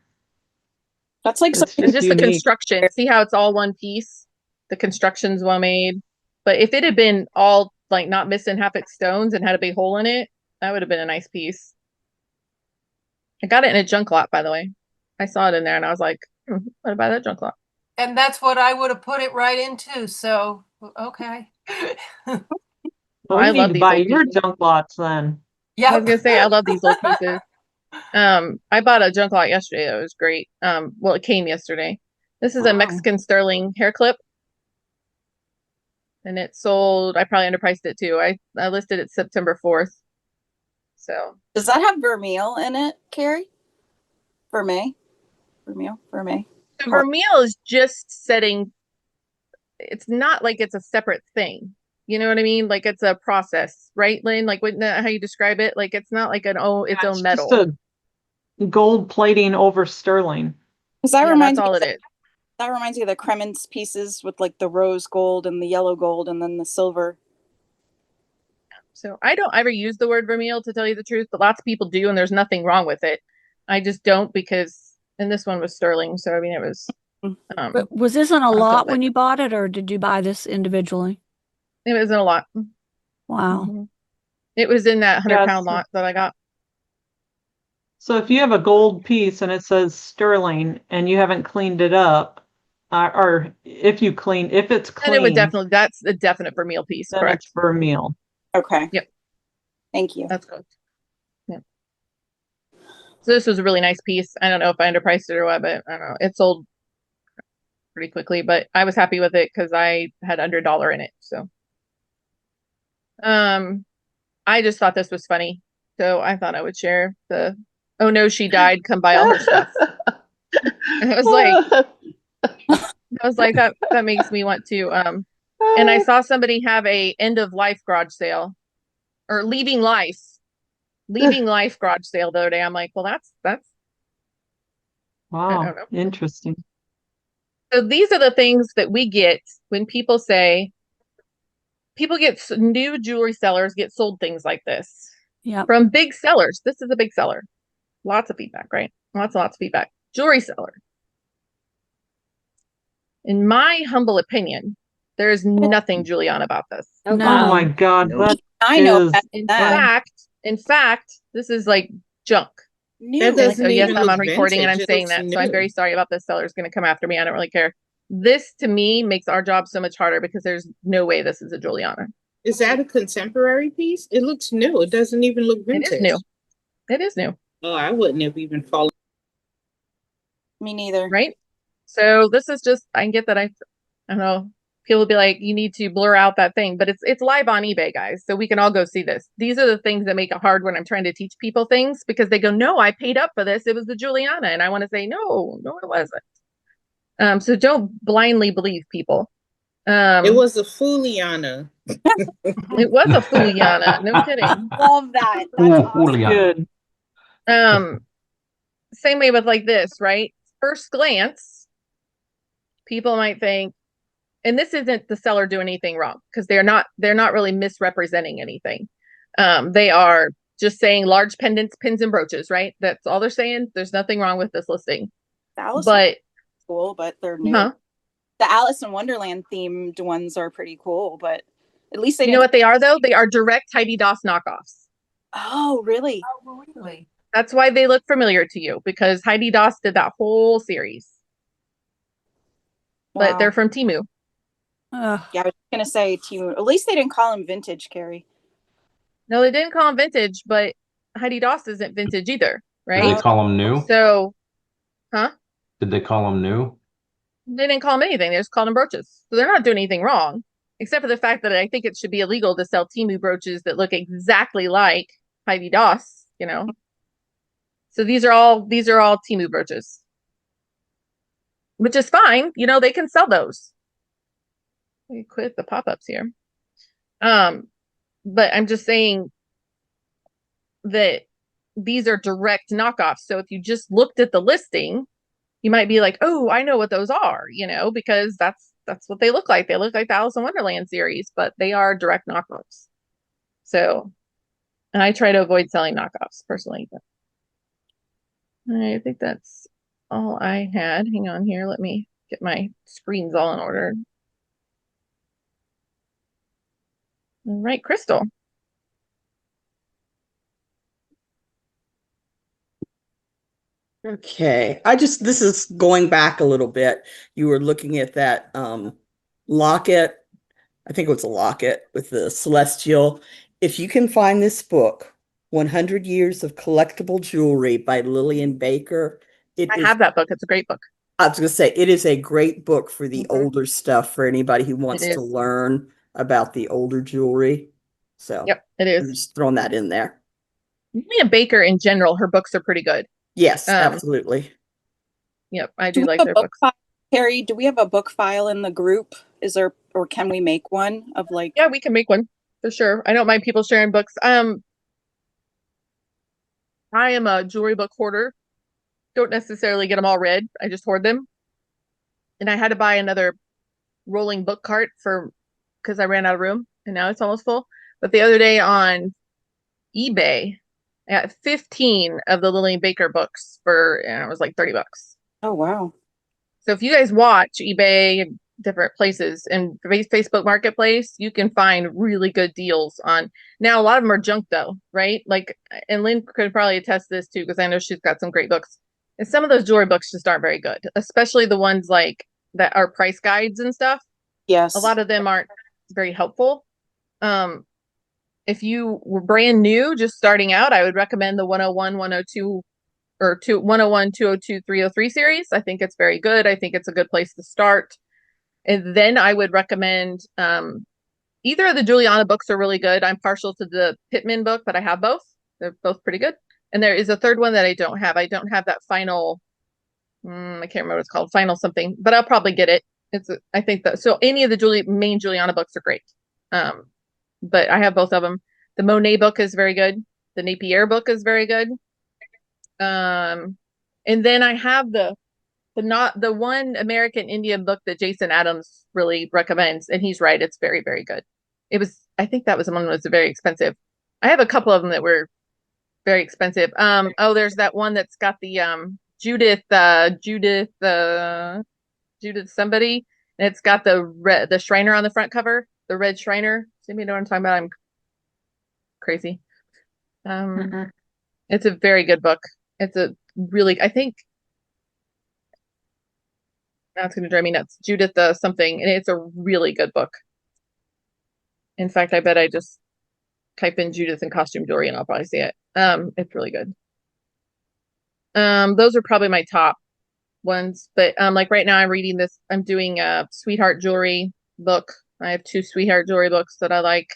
[SPEAKER 7] That's like
[SPEAKER 1] It's
[SPEAKER 7] something
[SPEAKER 2] It's just the
[SPEAKER 1] unique.
[SPEAKER 2] construction. See how it's all one piece? The construction's well made. But if it had been all like not missing half its stones and had a big hole in it, that would have been a nice piece. I got it in a junk lot, by the way. I saw it in there and I was like, what about that junk lot?
[SPEAKER 3] And that's what I would have put it right into. So, okay.
[SPEAKER 1] Well,
[SPEAKER 2] I
[SPEAKER 1] we need
[SPEAKER 2] love
[SPEAKER 1] to
[SPEAKER 2] these
[SPEAKER 1] buy
[SPEAKER 2] old
[SPEAKER 1] your
[SPEAKER 2] pieces.
[SPEAKER 1] junk lots then.
[SPEAKER 2] I was
[SPEAKER 3] Yeah.
[SPEAKER 2] gonna say I love these old pieces. I bought a junk lot yesterday. That was great. Well, it came yesterday. This is a
[SPEAKER 6] Wow.
[SPEAKER 2] Mexican sterling hair clip. And it sold, I probably underpriced it too. I listed it September 4th. So
[SPEAKER 7] does that have vermeil in it, Carrie? Vermeil? Vermeil? Vermeil?
[SPEAKER 2] the vermeil is just setting, it's not like it's a separate thing. You know what I mean? Like it's a process, right, Lynn? Like wouldn't that how you describe it? Like it's not like its
[SPEAKER 1] Yeah,
[SPEAKER 2] own
[SPEAKER 1] it's just
[SPEAKER 2] metal.
[SPEAKER 1] a gold plating over sterling.
[SPEAKER 7] Because that
[SPEAKER 2] Yeah,
[SPEAKER 7] reminds
[SPEAKER 2] that's
[SPEAKER 7] me
[SPEAKER 2] all
[SPEAKER 7] of
[SPEAKER 2] it is.
[SPEAKER 7] that reminds me of the Kremens pieces with like the rose gold and the yellow gold and then the silver.
[SPEAKER 2] So I don't ever use the word vermeil to tell you the truth, but lots of people do, and there's nothing wrong with it. I just don't because, and this one was sterling, so I mean it was.
[SPEAKER 6] But was this in a
[SPEAKER 2] I'll go
[SPEAKER 6] lot
[SPEAKER 2] with
[SPEAKER 6] when
[SPEAKER 2] it.
[SPEAKER 6] you bought it, or did you buy this individually?
[SPEAKER 2] It was in a lot.
[SPEAKER 6] Wow.
[SPEAKER 2] Mhm. It was in that 100-pound
[SPEAKER 1] Yes.
[SPEAKER 2] lot that I got.
[SPEAKER 1] So if you have a gold piece and it says sterling and you haven't cleaned it up, or if it's
[SPEAKER 2] And it would
[SPEAKER 1] clean,
[SPEAKER 2] definitely, that's a definite vermeil piece,
[SPEAKER 1] then
[SPEAKER 2] correct?
[SPEAKER 1] it's vermeil.
[SPEAKER 7] Okay.
[SPEAKER 2] Yep.
[SPEAKER 7] Thank you.
[SPEAKER 2] That's good. Yeah. So this was a really nice piece. I don't know if I underpriced it or what, but I don't know. It sold pretty quickly, but I was happy with it because I had under $1 in it. So I just thought this was funny. So I thought I would share the oh no, she died, come buy all her stuff. And I was like that makes me want to and I saw somebody have a end of life garage sale or leaving life garage sale the other day. I'm like, well, that's I
[SPEAKER 1] Wow,
[SPEAKER 2] don't know.
[SPEAKER 1] interesting.
[SPEAKER 2] So these are the things that we get when people say people get new jewelry sellers get sold things like this
[SPEAKER 6] Yeah.
[SPEAKER 2] from big sellers. This is a big seller. Lots of feedback, right? Lots and lots of feedback. Jewelry seller. In my humble opinion, there is nothing Juliana about this.
[SPEAKER 5] Oh,
[SPEAKER 6] No.
[SPEAKER 1] Oh
[SPEAKER 5] wow.
[SPEAKER 1] my God,
[SPEAKER 7] No.
[SPEAKER 1] that
[SPEAKER 7] I know
[SPEAKER 1] is
[SPEAKER 7] that.
[SPEAKER 2] In fact, this is like junk.
[SPEAKER 7] New.
[SPEAKER 10] That doesn't
[SPEAKER 2] Oh, yes,
[SPEAKER 10] even
[SPEAKER 2] I'm
[SPEAKER 10] look
[SPEAKER 2] on recording and I'm
[SPEAKER 10] vintage. It
[SPEAKER 2] saying
[SPEAKER 10] looks
[SPEAKER 2] that. So I'm
[SPEAKER 10] new.
[SPEAKER 2] very sorry about this seller's going to come after me. I don't really care. This to me makes our job so much harder because there's no way this is a Juliana.
[SPEAKER 10] Is that a contemporary piece? It looks new. It doesn't even look
[SPEAKER 2] It
[SPEAKER 10] vintage.
[SPEAKER 2] is new. It is new.
[SPEAKER 10] Oh, I wouldn't have even fallen.
[SPEAKER 7] Me neither.
[SPEAKER 2] Right? So this is just, I get that I don't know. People will be like, you need to blur out that thing, but it's live on eBay, guys. So we can all go see this. These are the things that make it hard when I'm trying to teach people things because they go, no, I paid up for this. It was the Juliana. And I want to say, no, it wasn't. So don't blindly believe people.
[SPEAKER 10] It was a Fuliana.
[SPEAKER 2] It was a Fuliana. No kidding.
[SPEAKER 7] Love that. That's awesome.
[SPEAKER 4] Juliana.
[SPEAKER 1] good.
[SPEAKER 2] Same way with like this, right? First glance, people might think, and this isn't the seller doing anything wrong because they're not really misrepresenting anything. They are just saying large pendants, pins, and brooches, right? That's all they're saying. There's nothing wrong with this listing. But
[SPEAKER 7] Cool, but they're new.
[SPEAKER 2] huh?
[SPEAKER 7] The Alice in Wonderland themed ones are pretty cool, but at least they
[SPEAKER 2] You
[SPEAKER 7] didn't.
[SPEAKER 2] know what they are though? They are direct Heidi Daus knockoffs.
[SPEAKER 7] Oh, really?
[SPEAKER 3] Oh, really?
[SPEAKER 2] That's why they look familiar to you because Heidi Daus did that whole series.
[SPEAKER 7] Wow.
[SPEAKER 2] But they're from Temu.
[SPEAKER 6] Ugh.
[SPEAKER 7] Yeah, I was gonna say Temu. At least they didn't call him vintage, Carrie.
[SPEAKER 2] No, they didn't call them vintage, but Heidi Daus isn't vintage either,
[SPEAKER 4] Did
[SPEAKER 2] right?
[SPEAKER 4] they call them new?
[SPEAKER 2] So, huh?
[SPEAKER 4] Did they call them new?
[SPEAKER 2] They didn't call them anything. They just called them brooches. So they're not doing anything wrong, except for the fact that I think it should be illegal to sell Temu brooches that look exactly like Heidi Daus, you know. So these are all Temu brooches. which is fine. You know, they can sell those. Let me quit the pop-ups here. But I'm just saying that these are direct knockoffs. So if you just looked at the listing, you might be like, oh, I know what those are, you know, because that's what they look like. They look like the Alice in Wonderland series, but they are direct knockoffs. So, and I try to avoid selling knockoffs personally, but I think that's all I had. Hang on here. Let me get my screens all in order. All right, Crystal.
[SPEAKER 11] Okay. This is going back a little bit. You were looking at that locket. I think it was a locket with the celestial. If you can find this book, 100 Years of Collectible Jewelry by Lillian Baker,
[SPEAKER 2] I have that book. It's a great book.
[SPEAKER 11] I was going to say, it is a great book for the
[SPEAKER 2] Mhm.
[SPEAKER 11] older stuff for anybody who wants
[SPEAKER 2] It
[SPEAKER 11] to
[SPEAKER 2] is.
[SPEAKER 11] learn about the older jewelry. So,
[SPEAKER 2] Yep, it
[SPEAKER 11] I'm
[SPEAKER 2] is.
[SPEAKER 11] just throwing that in there.
[SPEAKER 2] Lillian Baker in general, her books are pretty good.
[SPEAKER 11] Yes, absolutely.
[SPEAKER 2] Yep, I
[SPEAKER 7] Do
[SPEAKER 2] do
[SPEAKER 7] we
[SPEAKER 2] like
[SPEAKER 7] have a
[SPEAKER 2] their
[SPEAKER 7] book
[SPEAKER 2] books.
[SPEAKER 7] file, Carrie? Do we have a book file in the group? Is there, or can we make one of like?
[SPEAKER 2] Yeah, we can make one for sure. I don't mind people sharing books. I am a jewelry book hoarder. Don't necessarily get them all read. I just hoard them. And I had to buy another rolling book cart because I ran out of room and now it's almost full. But the other day on eBay, I got 15 of the Lillian Baker books and it was like $30.
[SPEAKER 7] Oh, wow.
[SPEAKER 2] So if you guys watch eBay and different places and Facebook Marketplace, you can find really good deals on. Now, a lot of them are junk though, right? Like, and Lynn could probably attest this too, because I know she's got some great books. And some of those jewelry books just aren't very good, especially the ones like that are price guides and stuff.
[SPEAKER 7] Yes.
[SPEAKER 2] A lot of them aren't very helpful. If you were brand new, just starting out, I would recommend the 101, 102 or 101, 202, 303 series. I think it's very good. I think it's a good place to start. And then I would recommend either of the Juliana books are really good. I'm partial to the Pittman book, but I have both. They're both pretty good. And there is a third one that I don't have. I don't have that final, I can't remember what it's called, final something, but I'll probably get it. I think that, so any of the main Juliana books are great. But I have both of them. The Monet book is very good. The Napier book is very good. And then I have the one American Indian book that Jason Adams really recommends, and he's right, it's very, very good. I think that was the one that was very expensive. I have a couple of them that were very expensive. There's that one that's got the Judith somebody, and it's got the Shriner on the front cover, the red Shriner. Does anybody know what I'm talking about? I'm crazy. It's a very good book. It's a really, I think, that's going to drive me nuts. Judith something, and it's a really good book. In fact, I bet I just type in Judith and costume jewelry and I'll probably see it. It's really good. Those are probably my top ones, but like right now I'm doing a sweetheart jewelry book. I have 2 sweetheart jewelry books that I like.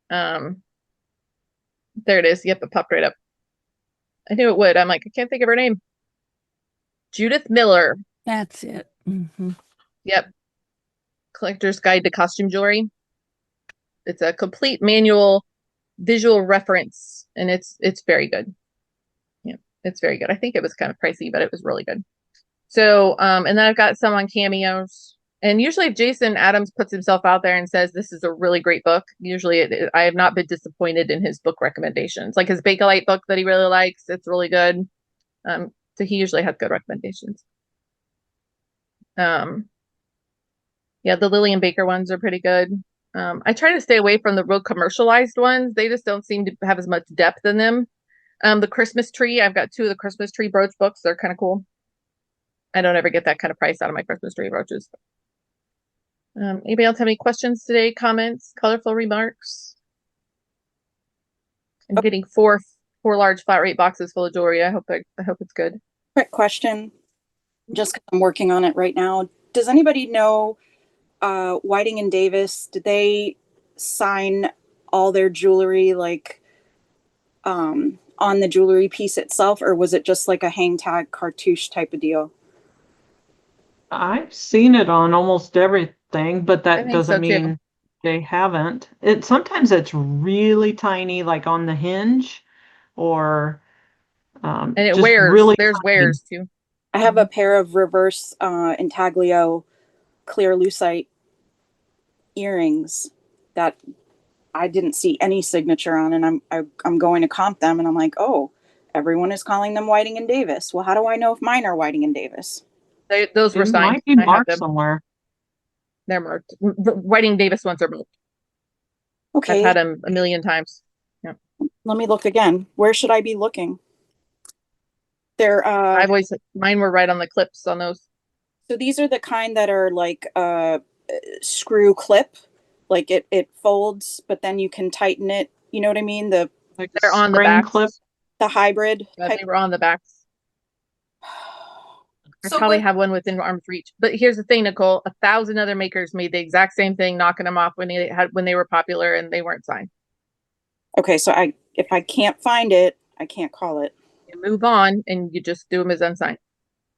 [SPEAKER 2] There it is. Yep, it popped right up. I knew it would. I'm like, I can't think of her name. Judith Miller.
[SPEAKER 6] That's it. Mm-hmm.
[SPEAKER 2] Yep. Collector's Guide to Costume Jewelry. It's a complete manual visual reference, and it's very good. Yeah, it's very good. I think it was kind of pricey, but it was really good. So, and then I've got some on Cameos. And usually if Jason Adams puts himself out there and says this is a really great book, usually I have not been disappointed in his book recommendations. Like his Bakelite book that he really likes, it's really good. So he usually has good recommendations. Yeah, the Lillian Baker ones are pretty good. I try to stay away from the real commercialized ones. They just don't seem to have as much depth in them. The Christmas tree, I've got 2 of the Christmas tree brooch books. They're kind of cool. I don't ever get that kind of price out of my Christmas tree brooches. Anybody else have any questions today? Comments? Colorful remarks? I'm getting 4 large flat rate boxes full of jewelry. I hope it's good.
[SPEAKER 7] Quick question, just because I'm working on it right now. Does anybody know Whiting and Davis? Did they sign all their jewelry like on the jewelry piece itself, or was it just like a hang tag cartouche type of deal?
[SPEAKER 1] I've seen it on almost everything, but
[SPEAKER 2] I
[SPEAKER 1] that
[SPEAKER 2] think so
[SPEAKER 1] doesn't
[SPEAKER 2] too.
[SPEAKER 1] mean they haven't. Sometimes it's really tiny, like on the hinge, or
[SPEAKER 2] And it
[SPEAKER 1] just
[SPEAKER 2] wears.
[SPEAKER 1] really
[SPEAKER 2] There's
[SPEAKER 1] tiny.
[SPEAKER 2] wears too.
[SPEAKER 7] I have a pair of reverse intaglio clear lucite earrings that I didn't see any signature on, and I'm going to comp them, and I'm like, oh, everyone is calling them Whiting and Davis. Well, how do I know if mine are Whiting and Davis?
[SPEAKER 2] Those were
[SPEAKER 1] It
[SPEAKER 2] signed.
[SPEAKER 1] might be
[SPEAKER 2] I have
[SPEAKER 1] marked
[SPEAKER 2] them.
[SPEAKER 1] somewhere.
[SPEAKER 2] They're marked. The Whiting Davis ones are marked. I've
[SPEAKER 7] Okay,
[SPEAKER 2] had them a million times. Yeah.
[SPEAKER 7] let me look again. Where should I be looking? They're
[SPEAKER 2] I've always mine were right on the clips on those.
[SPEAKER 7] so these are the kind that are like screw clip, like it folds, but then you can tighten it. You know what I mean?
[SPEAKER 1] Like
[SPEAKER 2] They're
[SPEAKER 1] a
[SPEAKER 2] on the
[SPEAKER 1] spring
[SPEAKER 2] backs.
[SPEAKER 1] clip.
[SPEAKER 7] The hybrid
[SPEAKER 2] Yeah,
[SPEAKER 7] type.
[SPEAKER 2] they were on the backs. I
[SPEAKER 3] So
[SPEAKER 2] probably
[SPEAKER 3] what-
[SPEAKER 2] have one within arm's reach. But here's the thing, Nicole: 1,000 other makers made the exact same thing, knocking them off when they were popular and they weren't signed.
[SPEAKER 7] Okay, so if I can't find it, I can't call it.
[SPEAKER 2] You move on and you just do them as unsigned.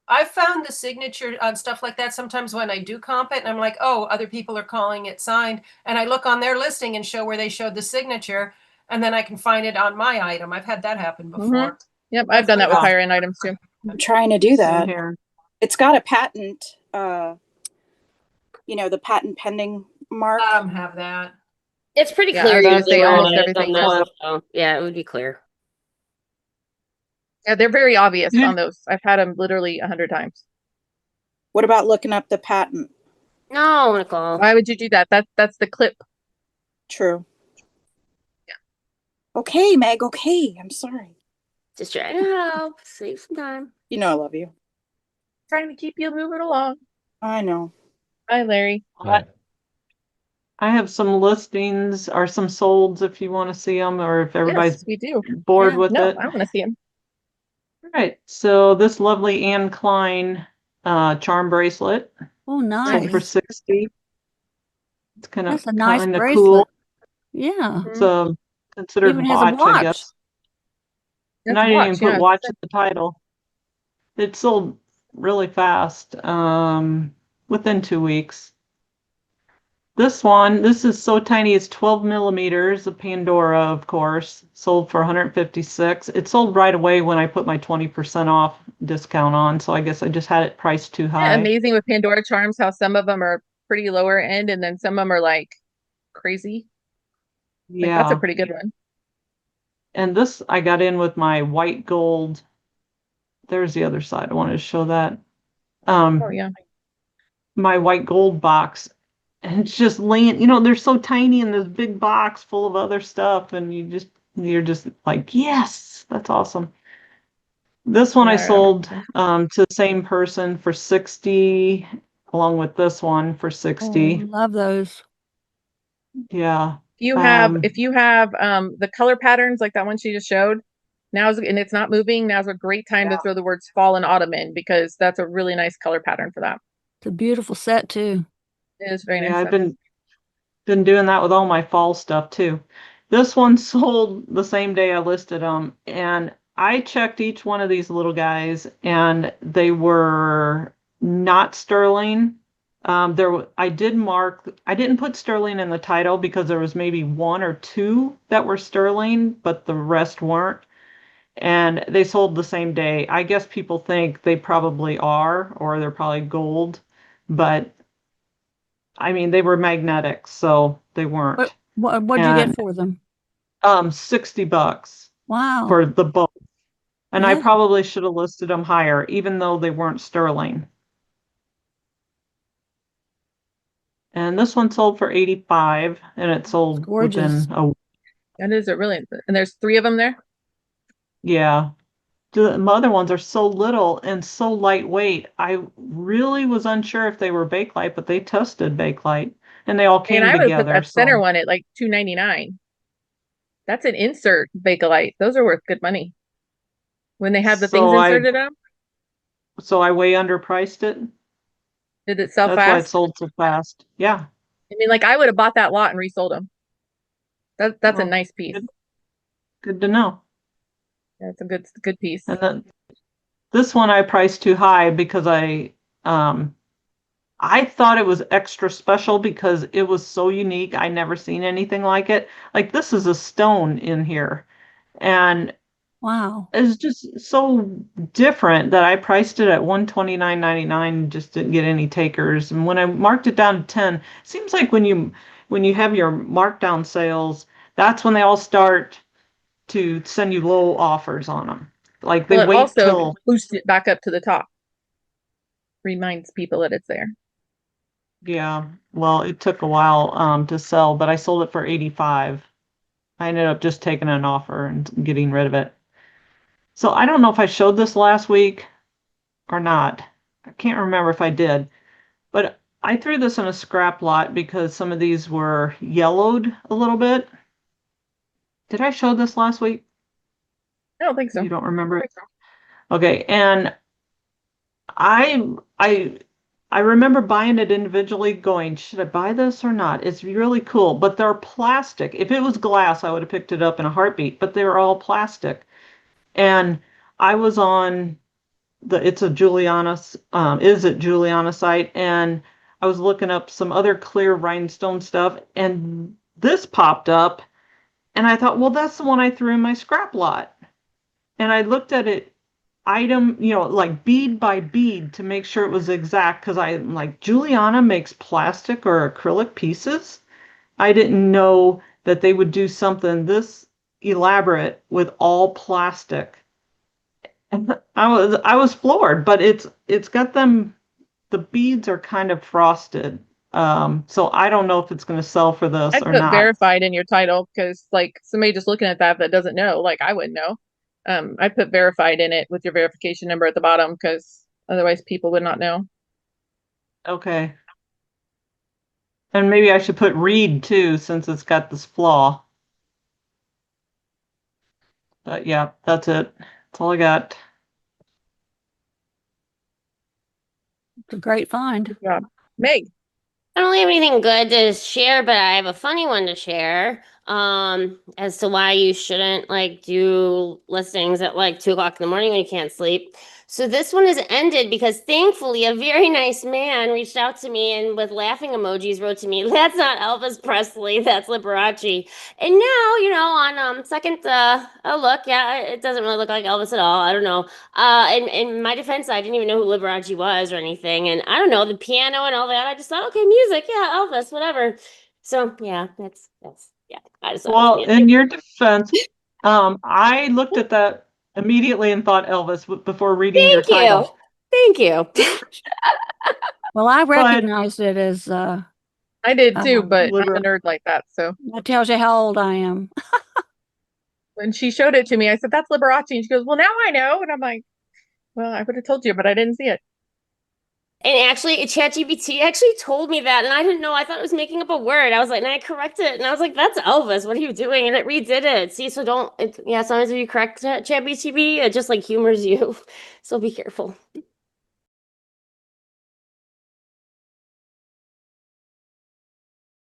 [SPEAKER 3] I found the signature on stuff like that sometimes when I do comp it, and I'm like, oh, other people are calling it signed, and I look on their listing and show where they showed the signature, and then I can find it on my item. I've had that happen before.
[SPEAKER 2] Yep, I've done that with higher end items too.
[SPEAKER 7] I'm trying to do
[SPEAKER 1] Same
[SPEAKER 7] that.
[SPEAKER 1] here.
[SPEAKER 7] It's got a patent, the patent pending mark.
[SPEAKER 3] Have that.
[SPEAKER 5] It's pretty
[SPEAKER 2] Yeah, I
[SPEAKER 5] clear
[SPEAKER 2] was gonna
[SPEAKER 5] usually
[SPEAKER 2] say
[SPEAKER 5] on
[SPEAKER 2] almost
[SPEAKER 5] it,
[SPEAKER 2] everything
[SPEAKER 5] on
[SPEAKER 2] does.
[SPEAKER 5] that, so yeah, it would be clear.
[SPEAKER 2] Yeah, they're very obvious
[SPEAKER 1] Yeah.
[SPEAKER 2] on those. I've had them literally 100 times.
[SPEAKER 7] What about looking up the patent?
[SPEAKER 5] No, Nicole.
[SPEAKER 2] Why would you do that? That's the clip.
[SPEAKER 7] True. Yeah. Okay, Meg. Okay, I'm sorry.
[SPEAKER 5] Just trying to help. Save some time.
[SPEAKER 7] You know I love you.
[SPEAKER 2] Trying to keep you moving along.
[SPEAKER 7] I know.
[SPEAKER 2] Hi, Larry.
[SPEAKER 4] Right.
[SPEAKER 1] I have some listings or some solds if you want to see them, or if everybody's
[SPEAKER 2] Yes, we do.
[SPEAKER 1] bored
[SPEAKER 2] Yeah,
[SPEAKER 1] with
[SPEAKER 2] no,
[SPEAKER 1] it.
[SPEAKER 2] I want to see him.
[SPEAKER 1] All right. So this lovely Anne Klein charm bracelet
[SPEAKER 6] Oh,
[SPEAKER 1] sold
[SPEAKER 6] nice.
[SPEAKER 1] for 60. It's kind
[SPEAKER 6] That's
[SPEAKER 1] of
[SPEAKER 6] a nice
[SPEAKER 1] cool.
[SPEAKER 6] bracelet. Yeah.
[SPEAKER 1] It's considered
[SPEAKER 6] Even has a
[SPEAKER 1] watch, I
[SPEAKER 6] watch.
[SPEAKER 1] guess.
[SPEAKER 2] That's
[SPEAKER 1] And I
[SPEAKER 2] a
[SPEAKER 1] didn't
[SPEAKER 2] watch,
[SPEAKER 1] even put
[SPEAKER 2] yeah.
[SPEAKER 1] watch in the title. It sold really fast, within 2 weeks. This is so tiny, it's 12 millimeters of Pandora, of course, sold for 156. It sold right away when I put my 20% off discount on, so I guess I just had it priced too
[SPEAKER 2] Yeah,
[SPEAKER 1] high.
[SPEAKER 2] amazing with Pandora charms how some of them are pretty lower end and then some of them are like crazy. Like that's a
[SPEAKER 1] Yeah.
[SPEAKER 2] pretty good one.
[SPEAKER 1] And this I got in with my white gold. There's the other side. I wanted to show that.
[SPEAKER 2] Oh yeah.
[SPEAKER 1] My white gold box. And it's just laying, they're so tiny in this big box full of other stuff, and you're just like, yes, that's awesome. This one I
[SPEAKER 2] Yeah, I remember.
[SPEAKER 1] sold to the same person for 60, along with this one for 60.
[SPEAKER 6] Oh, love those.
[SPEAKER 1] Yeah.
[SPEAKER 2] If you have the color patterns like that one she just showed, and it's not moving, now's a great time to throw the words fall and autumn in because that's a really nice color pattern for that.
[SPEAKER 6] It's a beautiful set too.
[SPEAKER 2] It is very
[SPEAKER 1] Yeah,
[SPEAKER 2] nice.
[SPEAKER 1] I've been doing that with all my fall stuff too. This one sold the same day I listed them, and I checked each one of these little guys, and they were not sterling. I didn't put sterling in the title because there was maybe one or two that were sterling, but the rest weren't. And they sold the same day. I guess people think they probably are, or they're probably gold, but I mean, they were magnetic, so they weren't.
[SPEAKER 6] What'd you get for them?
[SPEAKER 1] $60
[SPEAKER 6] Wow.
[SPEAKER 1] for the both. And I
[SPEAKER 6] Yeah.
[SPEAKER 1] probably should have listed them higher, even though they weren't sterling. And this one sold for 85, and it sold
[SPEAKER 6] gorgeous.
[SPEAKER 1] within a
[SPEAKER 2] That is a really, and there's 3 of them there.
[SPEAKER 1] yeah. The other ones are so little and so lightweight. I really was unsure if they were Bakelite, but they tested Bakelite, and they all came
[SPEAKER 2] And I would put
[SPEAKER 1] together.
[SPEAKER 2] that center
[SPEAKER 1] So
[SPEAKER 2] one at like $2.99. That's an insert Bakelite. Those are worth good money. When they have the things
[SPEAKER 1] So I
[SPEAKER 2] inserted on,
[SPEAKER 1] way underpriced it.
[SPEAKER 2] did it sell
[SPEAKER 1] That's why it
[SPEAKER 2] fast?
[SPEAKER 1] sold so fast. Yeah.
[SPEAKER 2] I mean, like I would have bought that lot and resold them. That's a
[SPEAKER 1] Well,
[SPEAKER 2] nice piece.
[SPEAKER 1] Good to know.
[SPEAKER 2] That's a good piece.
[SPEAKER 1] And then this one I priced too high because I I thought it was extra special because it was so unique. I never seen anything like it. Like this is a stone in here. And
[SPEAKER 6] Wow.
[SPEAKER 1] it's just so different that I priced it at $129.99, just didn't get any takers. And when I marked it down to 10, it seems like when you have your markdown sales, that's when they all start to send you low offers on them. Like they
[SPEAKER 2] Well, it
[SPEAKER 1] wait
[SPEAKER 2] also
[SPEAKER 1] till
[SPEAKER 2] boosts it back up to the top. Reminds people that it's there.
[SPEAKER 1] yeah, well, it took a while to sell, but I sold it for 85. I ended up just taking an offer and getting rid of it. So I don't know if I showed this last week or not. I can't remember if I did, but I threw this in a scrap lot because some of these were yellowed a little bit. Did I show this last week?
[SPEAKER 2] I don't think so.
[SPEAKER 1] You don't remember it? Okay, and I I I remember buying it individually going, should I buy this or not? It's really cool, but they're plastic. If it was glass, I would have picked it up in a heartbeat, but they were all plastic. And I was on it's a is it Juliana site, and I was looking up some other clear rhinestone stuff, and this popped up, and I thought, well, that's the one I threw in my scrap lot. And I looked at it item, like bead by bead to make sure it was exact because I'm like, Juliana makes plastic or acrylic pieces. I didn't know that they would do something this elaborate with all plastic. And I was floored, but it's got them, the beads are kind of frosted. So I don't know if it's going to sell for this
[SPEAKER 2] I'd
[SPEAKER 1] or
[SPEAKER 2] put
[SPEAKER 1] not.
[SPEAKER 2] verified in your title because like somebody just looking at that doesn't know, like I wouldn't know. I put verified in it with your verification number at the bottom because otherwise people would not know.
[SPEAKER 1] Okay. And maybe I should put read too, since it's got this flaw. But yeah, that's it. That's all I got.
[SPEAKER 6] It's a great find.
[SPEAKER 2] Good job. Meg.
[SPEAKER 5] I don't have anything good to share, but I have a funny one to share. As to why you shouldn't like do listings at like 2 o'clock in the morning when you can't sleep. So this one has ended because thankfully a very nice man reached out to me and with laughing emojis wrote to me, "That's not Elvis Presley, that's Liberace." And now, on second look, yeah, it doesn't really look like Elvis at all. I don't know. In my defense, I didn't even know who Liberace was or anything. And I don't know, the piano and all that. I just thought, okay, music, yeah, Elvis, whatever. So yeah, that's yeah. I just thought it was
[SPEAKER 1] Well,
[SPEAKER 5] amusing.
[SPEAKER 1] in your defense, I looked at that immediately and thought Elvis before reading your
[SPEAKER 5] Thank you.
[SPEAKER 1] title.
[SPEAKER 5] Thank you.
[SPEAKER 6] Well, I recognized it as
[SPEAKER 2] I did too, but I'm
[SPEAKER 1] Liber-
[SPEAKER 2] a nerd like that. So
[SPEAKER 6] that tells you how old I am.
[SPEAKER 2] when she showed it to me, I said, "That's Liberace," and she goes, "Well, now I know." And I'm like, "Well, I would have told you, but I didn't see it."
[SPEAKER 5] And actually, ChatGPT actually told me that, and I didn't know. I thought it was making up a word. I was like, and I corrected it, and I was like, "That's Elvis. What are you doing?" And it redid it. See, so don't. Yeah, sometimes if you correct ChatGPT, it just like humors you. So be careful.